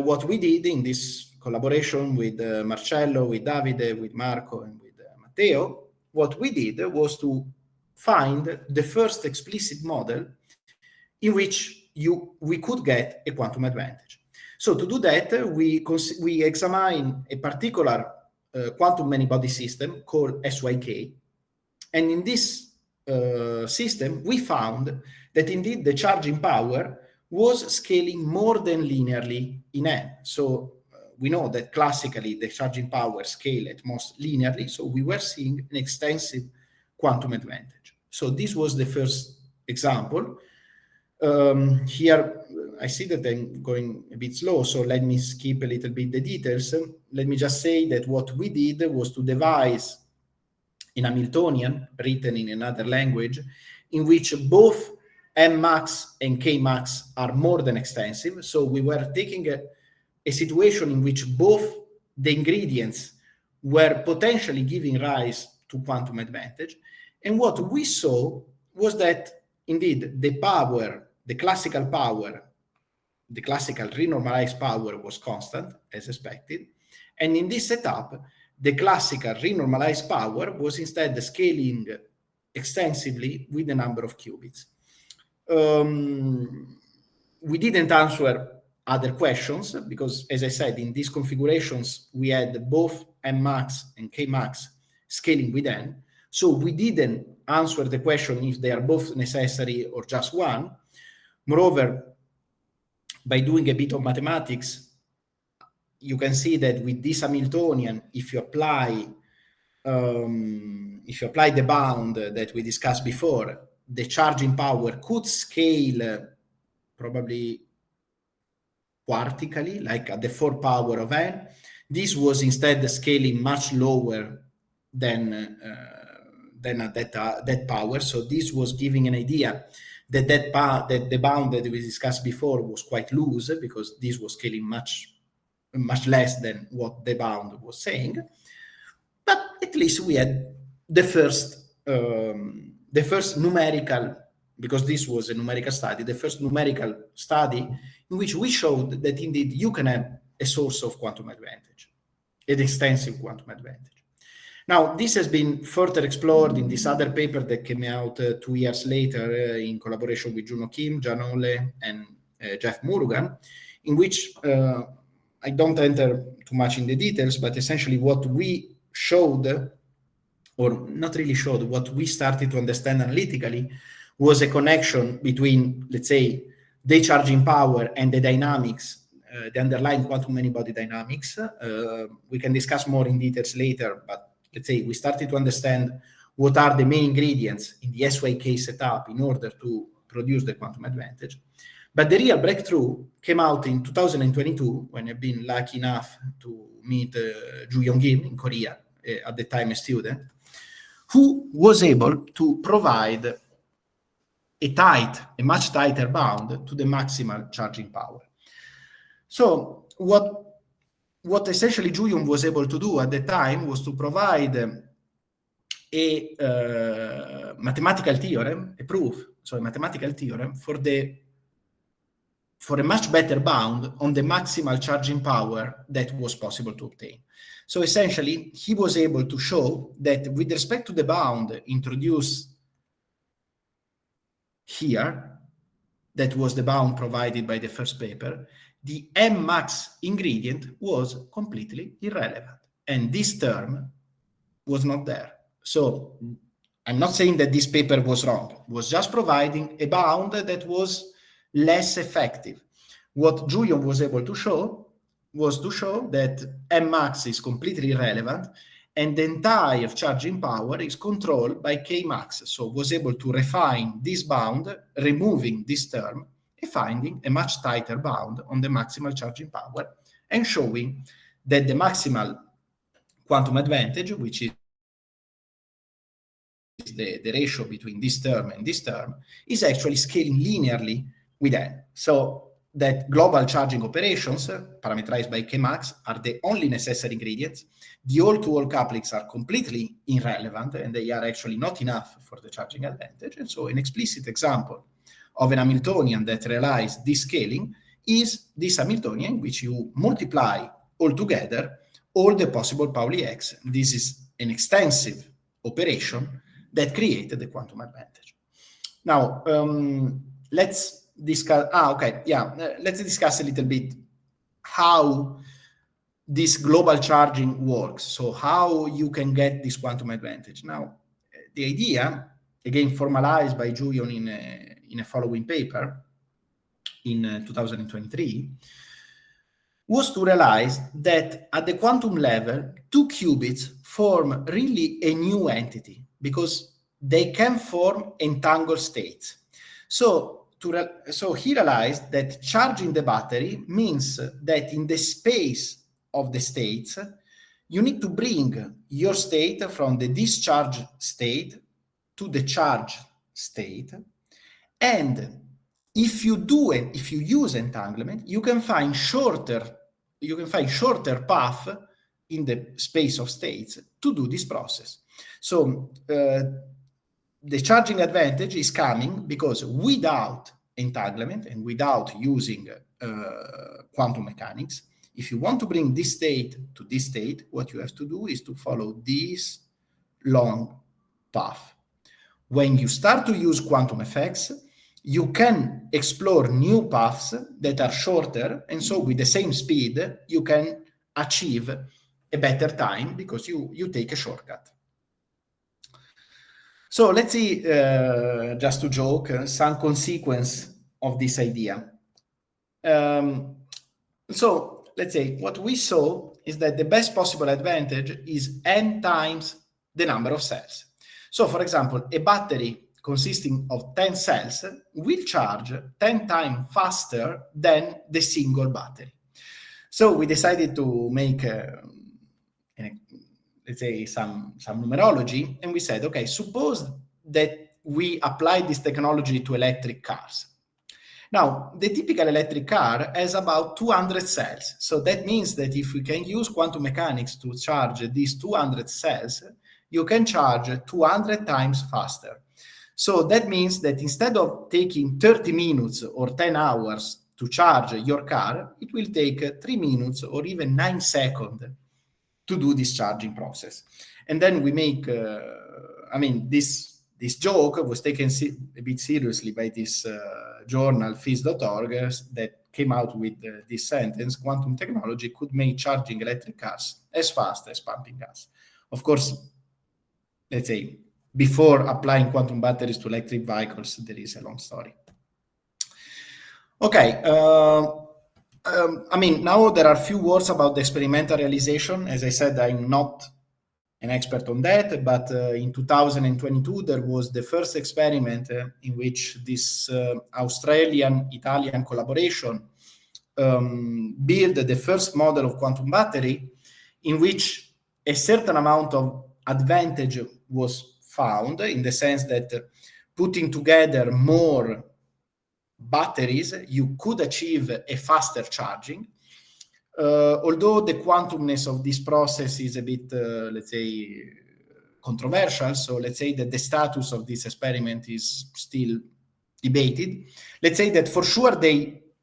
what we did in this collaboration with Marcello, with Davide, with Marco, and with Matteo, what we did was to find the first explicit model in which we could get a quantum advantage. So to do that, we examine a particular quantum many-body system called SYK. And in this system, we found that indeed the charging power was scaling more than linearly in n. So we know that classically the charging power scale at most linearly, so we were seeing an extensive quantum advantage. So this was the first example. Here, I see that I'm going a bit slow, so let me skip a little bit the details. Let me just say that what we did was to devise an Hamiltonian written in another language in which both M max and K max are more than extensive. So we were taking a situation in which both the ingredients were potentially giving rise to quantum advantage. And what we saw was that indeed the power, the classical power, the classical renormalized power was constant as expected. And in this setup, the classical renormalized power was instead scaling extensively with the number of qubits. We didn't answer other questions because, as I said, in these configurations, we had both M max and K max scaling with n. So we didn't answer the question if they are both necessary or just one. Moreover, by doing a bit of mathematics, you can see that with this Hamiltonian, if you apply the bound that we discussed before, the charging power could scale probably quartically, like at the 4 power of n. This was instead scaling much lower than at that power. So this was giving an idea that the bound that we discussed before was quite loose because this was scaling much less than what the bound was saying. But at least we had the first numerical, because this was a numerical study, the first numerical study in which we showed that indeed you can have a source of quantum advantage, an extensive quantum advantage. Now, this has been further explored in this other paper that came out 2 years later in collaboration with Juno Kim, Jan Olle, and Jeff Murugan, in which I don't enter too much in the details, but essentially what we showed, or not really showed, what we started to understand analytically was a connection between, let's say, the charging power and the dynamics, the underlying quantum many-body dynamics. We can discuss more in details later, but let's say we started to understand what are the main ingredients in the SYK setup in order to produce the quantum advantage. But the real breakthrough came out in 2022, when I've been lucky enough to meet Joo Yong Kim in Korea, at the time a student, who was able to provide a much tighter bound to the maximal charging power. So what essentially Joo Yong was able to do at the time was to provide a mathematical theorem, a proof, so a mathematical theorem for a much better bound on the maximal charging power that was possible to obtain. So essentially, he was able to show that with respect to the bound introduced here, that was the bound provided by the first paper, the M max ingredient was completely irrelevant. And this term was not there. So I'm not saying that this paper was wrong. It was just providing a bound that was less effective. What Julian was able to show was to show that Mmax is completely irrelevant and the entire charging power is controlled by Kmax. So was able to refine this bound, removing this term, and finding a much tighter bound on the maximal charging power, and showing that the maximal quantum advantage, which is the ratio between this term and this term, is actually scaling linearly with n. So that global charging operations, parameterized by Kmax, are the only necessary ingredients. The all-to-all couplings are completely irrelevant, and they are actually not enough for the charging advantage. And so an explicit example of an Hamiltonian that realized this scaling is this Hamiltonian, which you multiply altogether all the possible Pauli X. This is an extensive operation that created the quantum advantage. Now, let's discuss. Let's discuss a little bit how this global charging works. So how you can get this quantum advantage. Now, the idea, again formalized by Julian in a following paper in 2023, was to realize that at the quantum level, two qubits form really a new entity because they can form entangled states. So he realized that charging the battery means that in the space of the states, you need to bring your state from the discharge state to the charge state. And if you use entanglement, you can find shorter path in the space of states to do this process. So the charging advantage is coming because without entanglement and without using quantum mechanics, if you want to bring this state to this state, what you have to do is to follow this long path. When you start to use quantum effects, you can explore new paths that are shorter, and so with the same speed, you can achieve a better time because you take a shortcut. So let's see, just to joke, some consequence of this idea. So let's say what we saw is that the best possible advantage is n times the number of cells. So for example, a battery consisting of 10 cells will charge 10 times faster than the single battery. So we decided to make let's say some numerology, and we said, okay, suppose that we apply this technology to electric cars. Now, the typical electric car has about 200 cells. So that means that if we can use quantum mechanics to charge these 200 cells, you can charge 200 times faster. So that means that instead of taking 30 minutes or 10 hours to charge your car, it will take 3 minutes or even 9 seconds to do this charging process. And then we make, this joke was taken a bit seriously by this journal, phys.org, that came out with this sentence: quantum technology could make charging electric cars as fast as pumping gas. Of course, let's say, before applying quantum batteries to electric vehicles, there is a long story. Okay. Now there are a few words about the experimental realization. As I said, I'm not an expert on that, but in 2022, there was the first experiment in which this Australian-Italian collaboration built the first model of quantum battery, in which a certain amount of advantage was found, in the sense that putting together more batteries, you could achieve a faster charging. Although the quantumness of this process is a bit, let's say, controversial, so let's say that the status of this experiment is still debated. Let's say that for sure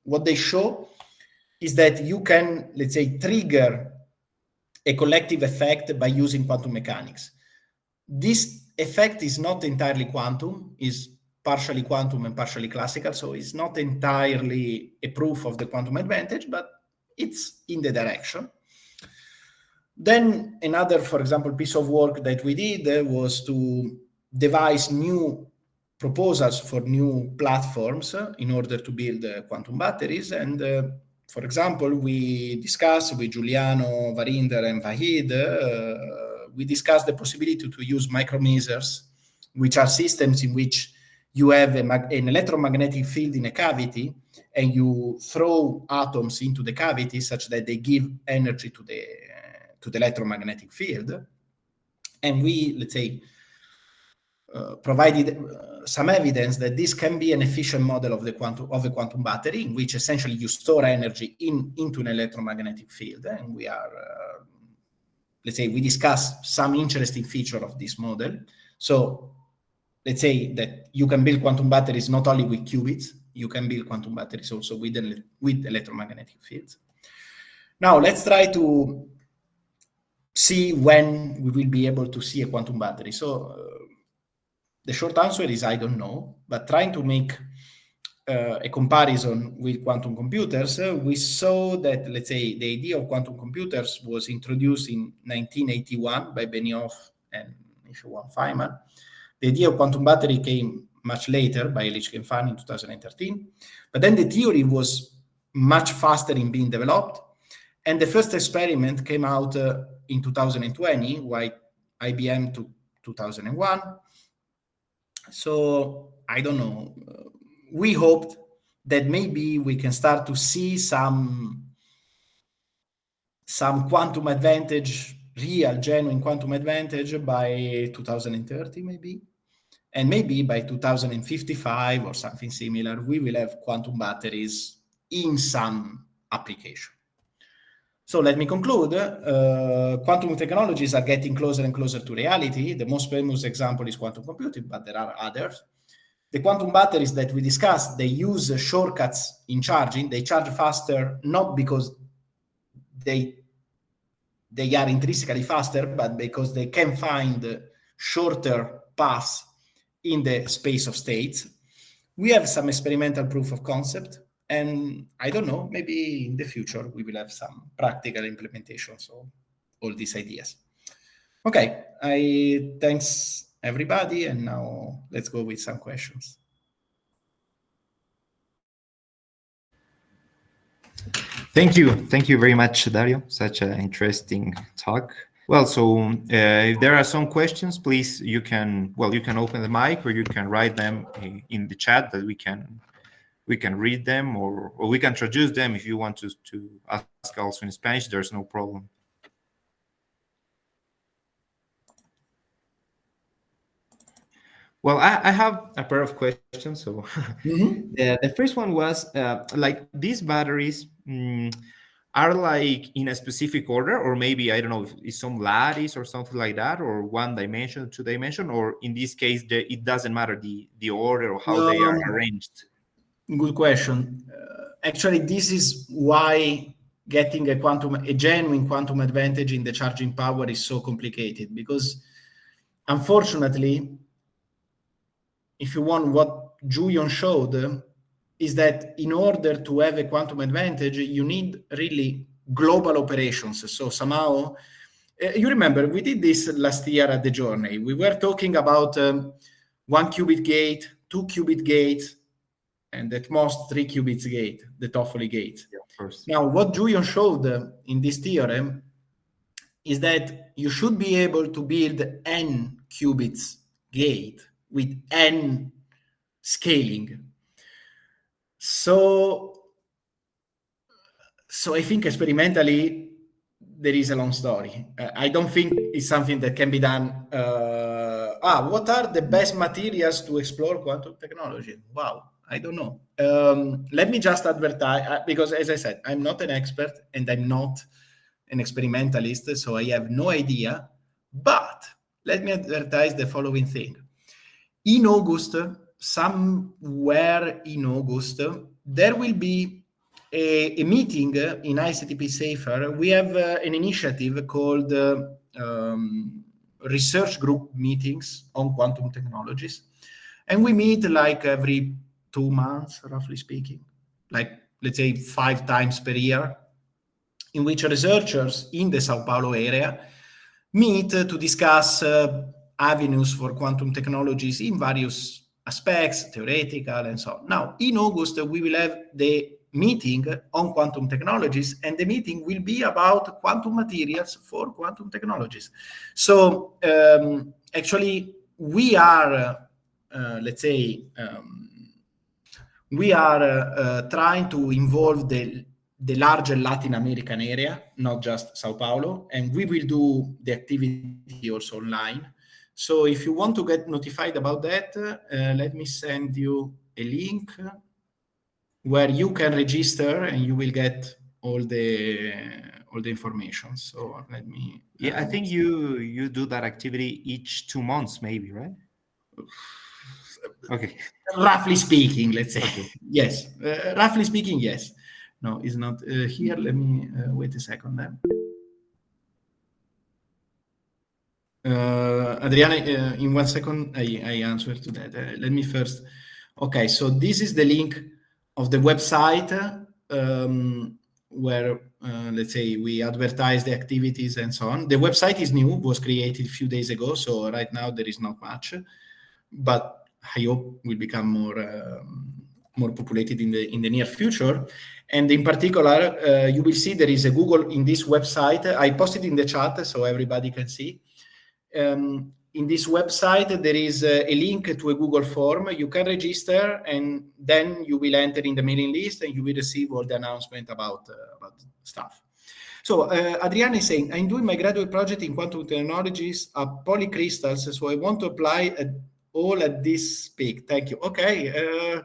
what they show is that you can, let's say, trigger a collective effect by using quantum mechanics. This effect is not entirely quantum, is partially quantum and partially classical, so it's not entirely a proof of the quantum advantage, but it's in the direction. Then another, for example, piece of work that we did was to devise new proposals for new platforms in order to build quantum batteries. And for example, we discussed with Giuliano, Varinder, and Vahid, we discussed the possibility to use micromasers, which are systems in which you have an electromagnetic field in a cavity, and you throw atoms into the cavity such that they give energy to the electromagnetic field. And we, let's say, provided some evidence that this can be an efficient model of a quantum battery, in which essentially you store energy into an electromagnetic field. And we are, let's say, we discussed some interesting feature of this model. So let's say that you can build quantum batteries not only with qubits, you can build quantum batteries also with electromagnetic fields. Now let's try to see when we will be able to see a quantum battery. So the short answer is I don't know, but trying to make a comparison with quantum computers, we saw that, let's say, the idea of quantum computers was introduced in 1981 by Benioff and, if you want, Feynman. The idea of quantum battery came much later by Eliashki and Fan in 2013, but then the theory was much faster in being developed, and the first experiment came out in 2020, while IBM took 2001. So I don't know. We hoped that maybe we can start to see some quantum advantage, real, genuine quantum advantage by 2030, maybe. And maybe by 2055 or something similar, we will have quantum batteries in some application. So let me conclude. Quantum technologies are getting closer and closer to reality. The most famous example is quantum computing, but there are others. The quantum batteries that we discussed, they use shortcuts in charging. They charge faster, not because they are intrinsically faster, but because they can find shorter paths in the space of states. We have some experimental proof of concept, and I don't know, maybe in the future we will have some practical implementations of all these ideas. Okay, thanks everybody, and now let's go with some questions. Thank you very much, Dario. Such an interesting talk. Well, so if there are some questions, please, you can open the mic, or you can write them in the chat that we can read them, or we can traduce them. If you want to ask also in Spanish, there's no problem. Well, I have a pair of questions. So the first one was like these batteries are like in a specific order, or maybe, I don't know, if it's some lattice or something like that, or one dimension, two dimension, or in this case, it doesn't matter the order or how they are arranged. Good question. Actually, this is why getting a genuine quantum advantage in the charging power is so complicated, because unfortunately, if you want, what Julian showed is that in order to have a quantum advantage, you need really global operations. So somehow, you remember, we did this last year at the Journey. We were talking about 1 qubit gate, 2 qubit gates, and at most 3 qubits gate, the Toffoli gate. Yeah, of course. Now, what Julian showed in this theorem is that you should be able to build n qubits gate with n scaling. So I think experimentally there is a long story. I don't think it's something that can be done. What are the best materials to explore quantum technology? Wow, I don't know. Let me just advertise, because as I said, I'm not an expert and I'm not an experimentalist, so I have no idea. But let me advertise the following thing. In August, somewhere in August, there will be a meeting in ICTP Safer. We have an initiative called research group meetings on quantum technologies. And we meet like every 2 months, roughly speaking, like let's say 5 times per year, in which researchers in the Sao Paulo area meet to discuss avenues for quantum technologies in various aspects, theoretical, and so on. Now, in August, we will have the meeting on quantum technologies, and the meeting will be about quantum materials for quantum technologies. So actually, we are, let's say, we are trying to involve the larger Latin American area, not just Sao Paulo, and we will do the activity also online. So if you want to get notified about that, let me send you a link where you can register and you will get all the information. So let me. Yeah, I think you do that activity each 2 months, maybe, right? Okay. Roughly speaking, let's say. Okay. Yes. Roughly speaking, yes. No, it's not here. Let me wait a second then. Adriana, in 1 second, I answer to that. Let me first. Okay, so this is the link of the website where, let's say, we advertise the activities and so on. The website is new, was created a few days ago, so right now there is not much, but I hope will become more populated in the near future. And in particular, you will see there is a Google in this website. I posted in the chat so everybody can see. In this website, there is a link to a Google form. You can register, and then you will enter in the mailing list, and you will receive all the announcement about stuff. So Adriana is saying, I'm doing my graduate project in quantum technologies at polycrystals, so I want to apply all at this peak. Thank you. Okay.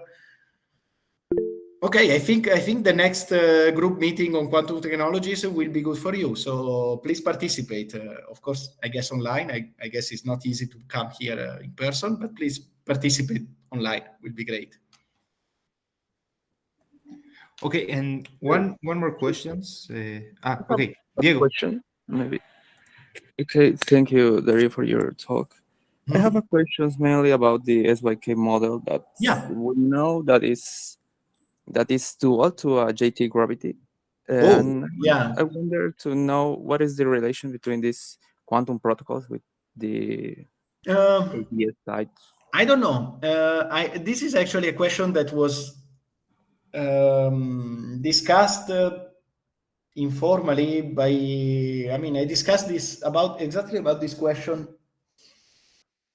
Okay, I think the next group meeting on quantum technologies will be good for you. So please participate. Of course, I guess online. I guess it's not easy to come here in person, but please participate online. Will be great. Okay, and one more questions. Okay, Diego. Question, maybe. Okay, thank you, Dario, for your talk. I have a questions mainly about the SYK model that we know that is dual to a JT gravity. And I wonder to know what is the relation between these quantum protocols with the ADS side. I don't know. This is actually a question that was discussed informally by. I mean, I discussed this exactly about this question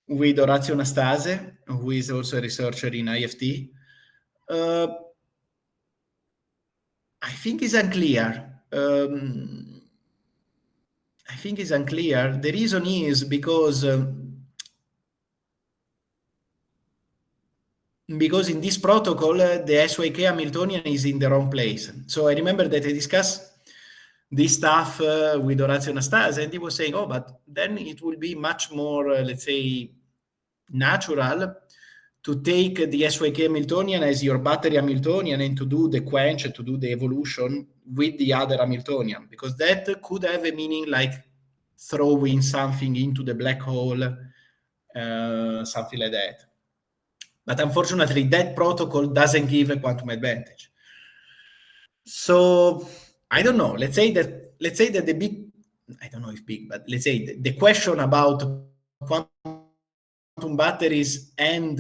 with Orazio Nastase, who is also a researcher in IFT. I think it's unclear. I think it's unclear. The reason is because in this protocol, the SYK Hamiltonian is in the wrong place. So I remember that I discussed this stuff with Orazio Nastase, and he was saying, but then it will be much more, let's say, natural to take the SYK Hamiltonian as your battery Hamiltonian and to do the quench, to do the evolution with the other Hamiltonian, because that could have a meaning like throwing something into the black hole, something like that. But unfortunately, that protocol doesn't give a quantum advantage. So I don't know. Let's say that the big, I don't know if big, but let's say the question about quantum batteries and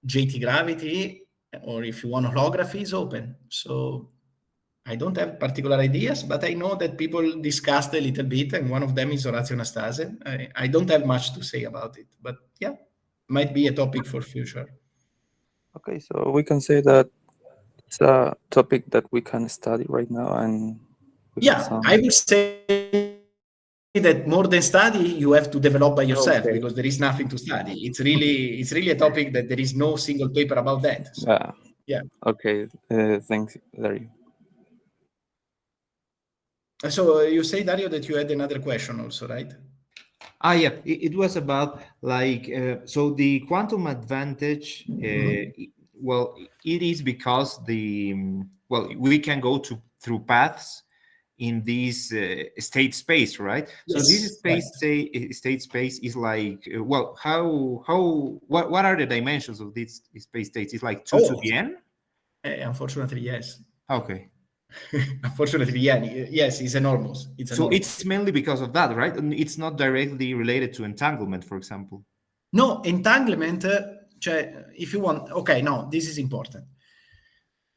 JT gravity, or if you want holography, is open. So I don't have particular ideas, but I know that people discussed a little bit, and one of them is Orazio Nastase. I don't have much to say about it, but yeah, might be a topic for future. Okay, so we can say that it's a topic that we can study right now, and I would say that more than study, you have to develop by yourself, because there is nothing to study. It's really a topic that there is no single paper about that. So, yeah. Okay. Thanks, Dario. So you say, Dario, that you had another question also, right? Yeah, it was about like so the quantum advantage. Well, it is because we can go through paths in this state space, right? Yes, so this state space is like what are the dimensions of this space state? It's like 2 to the n. Unfortunately, yes. Okay. Unfortunately, yes, it's enormous. It's mainly because of that, right? And it's not directly related to entanglement, for example. No, entanglement. if you want, okay, no, this is important.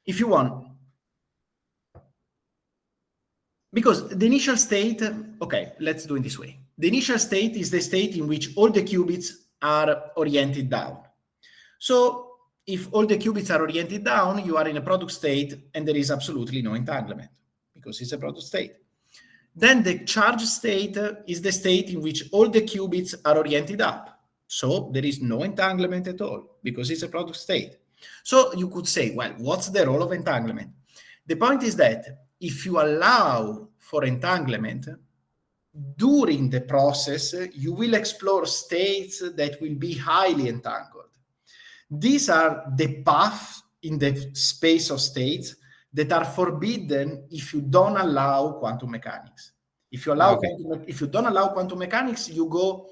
If you want, because the initial state, okay, let's do it this way. The initial state is the state in which all the qubits are oriented down. So if all the qubits are oriented down, you are in a product state and there is absolutely no entanglement because it's a product state. Then the charge state is the state in which all the qubits are oriented up. So there is no entanglement at all because it's a product state. So you could say, well, what's the role of entanglement? The point is that if you allow for entanglement, during the process, you will explore states that will be highly entangled. These are the paths in the space of states that are forbidden if you don't allow quantum mechanics. If you allow if you don't allow quantum mechanics, you go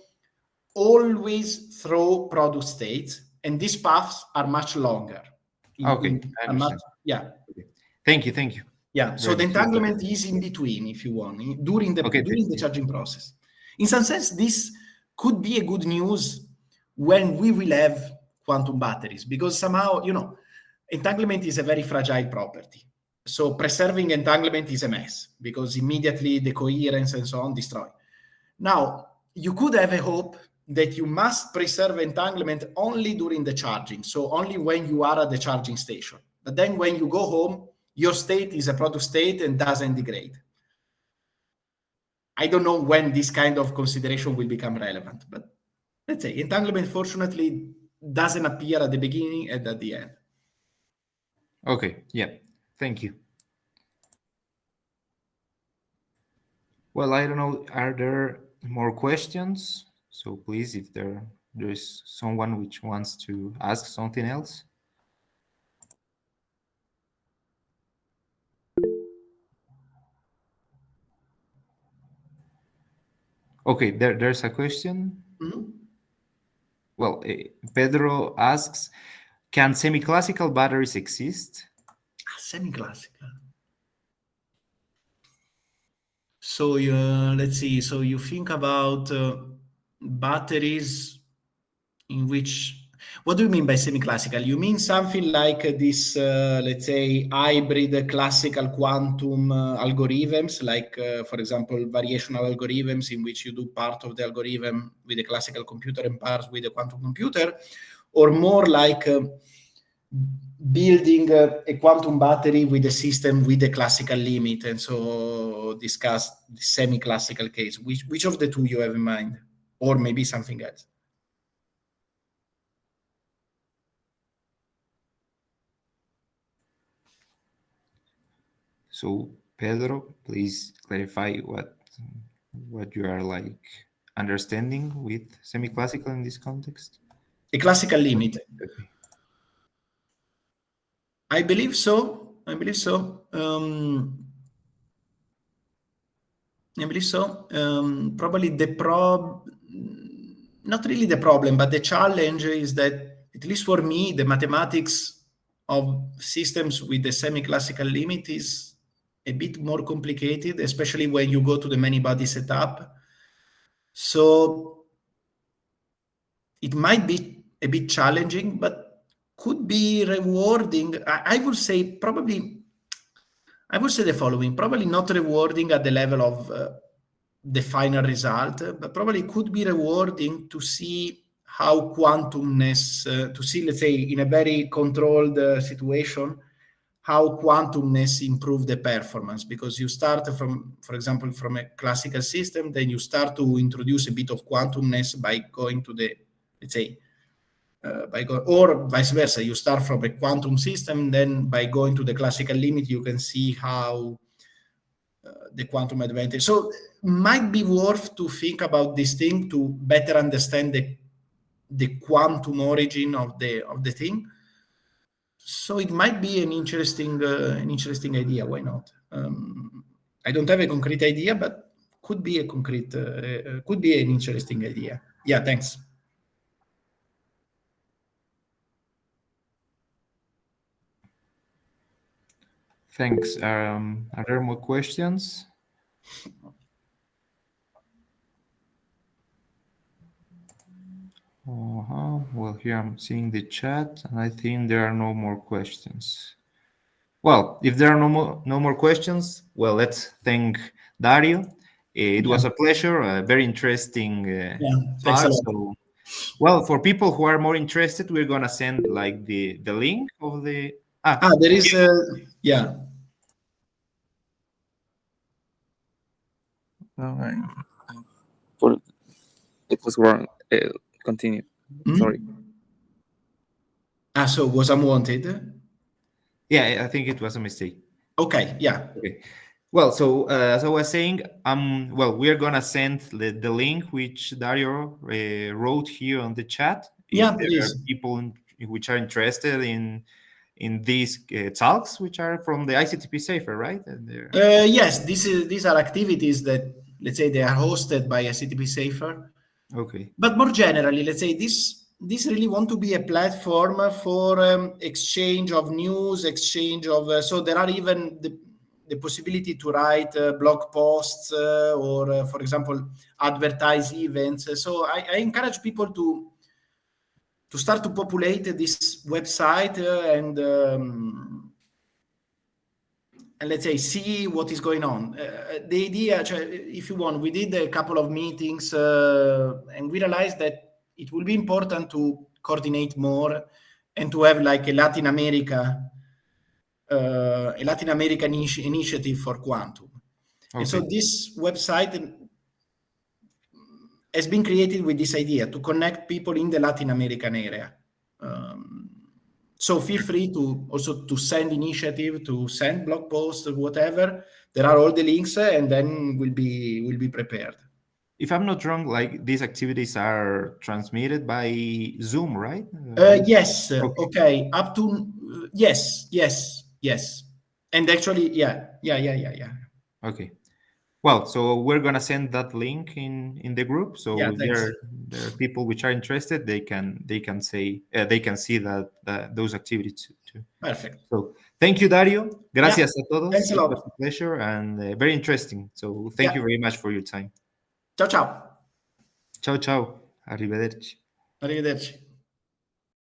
always through product states, and these paths are much longer. Okay, I understand. Yeah. Okay. Thank you. Yeah, so the entanglement is in between, if you want, during the charging process. In some sense, this could be a good news when we will have quantum batteries, because somehow, entanglement is a very fragile property. So preserving entanglement is a mess, because immediately the coherence and so on destroy. Now, you could have a hope that you must preserve entanglement only during the charging, so only when you are at the charging station. But then when you go home, your state is a product state and doesn't degrade. I don't know when this kind of consideration will become relevant, but let's say entanglement, fortunately, doesn't appear at the beginning and at the end. Okay, yeah, thank you. Well, I don't know, are there more questions? So please, if there is someone which wants to ask something else. Okay, there's a question. Mm-hmm. Well, Pedro asks, can semi-classical batteries exist? Semi-classical. So let's see. So you think about batteries in which, what do you mean by semi-classical? You mean something like this, let's say, hybrid classical quantum algorithms, like, for example, variational algorithms in which you do part of the algorithm with a classical computer and part with a quantum computer, or more like building a quantum battery with a system with a classical limit, and so discuss the semi-classical case. Which of the two you have in mind, or maybe something else? So Pedro, please clarify what you are like understanding with semi-classical in this context. A classical limit. Okay. I believe so. I believe so. Probably not really the problem, but the challenge is that, at least for me, the mathematics of systems with the semi-classical limit is a bit more complicated, especially when you go to the many-body setup. So it might be a bit challenging, but could be rewarding. I would say the following: probably not rewarding at the level of the final result, but probably could be rewarding to see how quantumness, let's say, in a very controlled situation, how quantumness improve the performance, because you start from, for example, from a classical system, then you start to introduce a bit of quantumness by going to the, let's say, or vice versa. You start from a quantum system, then by going to the classical limit, you can see how the quantum advantage. So might be worth to think about this thing to better understand the quantum origin of the thing. So it might be an interesting idea. Why not? I don't have a concrete idea, but could be could be an interesting idea. Yeah, thanks. Thanks. Are there more questions? Well, here I'm seeing the chat, and I think there are no more questions. Well, if there are no more questions, well, let's thank Dario. It was a pleasure, a very interesting Thanks a talk. lot. So, well, for people who are more interested, we're gonna send like the link of the. There is yeah. No, it was wrong. Continue. Sorry. So was unwanted? Yeah, I think it was a mistake. Okay, yeah. Okay. Well, so as I was saying, well, we are gonna send the link which Dario wrote here on the chat. Yeah, If there please. are people which are interested in these talks, which are from the ICTP Safer, right? Yes, these are activities that, let's say, they are hosted by ICTP Safer. Okay. But more generally, let's say this really want to be a platform for exchange of news, exchange of so there are even the possibility to write blog posts or, for example, advertise events. So I encourage people to start to populate this website and let's say see what is going on. The idea, if you want, we did a couple of meetings and we realized that it will be important to coordinate more and to have like a Latin American initiative for quantum. Okay. And so this website has been created with this idea to connect people in the Latin American area. So feel free to also to send initiative, to send blog posts, whatever. There are all the links, and then we'll be prepared. If I'm not wrong, like these activities are transmitted by Zoom, right? Yes. Okay. Up to yes. And actually, yeah. Okay. Well, so we're gonna send that link in the group. So if there are people which are interested, they can see that those activities too. Perfect. So thank you, Dario. Gracias a todos. Thanks a lot. It was a pleasure and very interesting. So thank you very much for your time. Ciao ciao. Ciao ciao. Arrivederci. Arrivederci.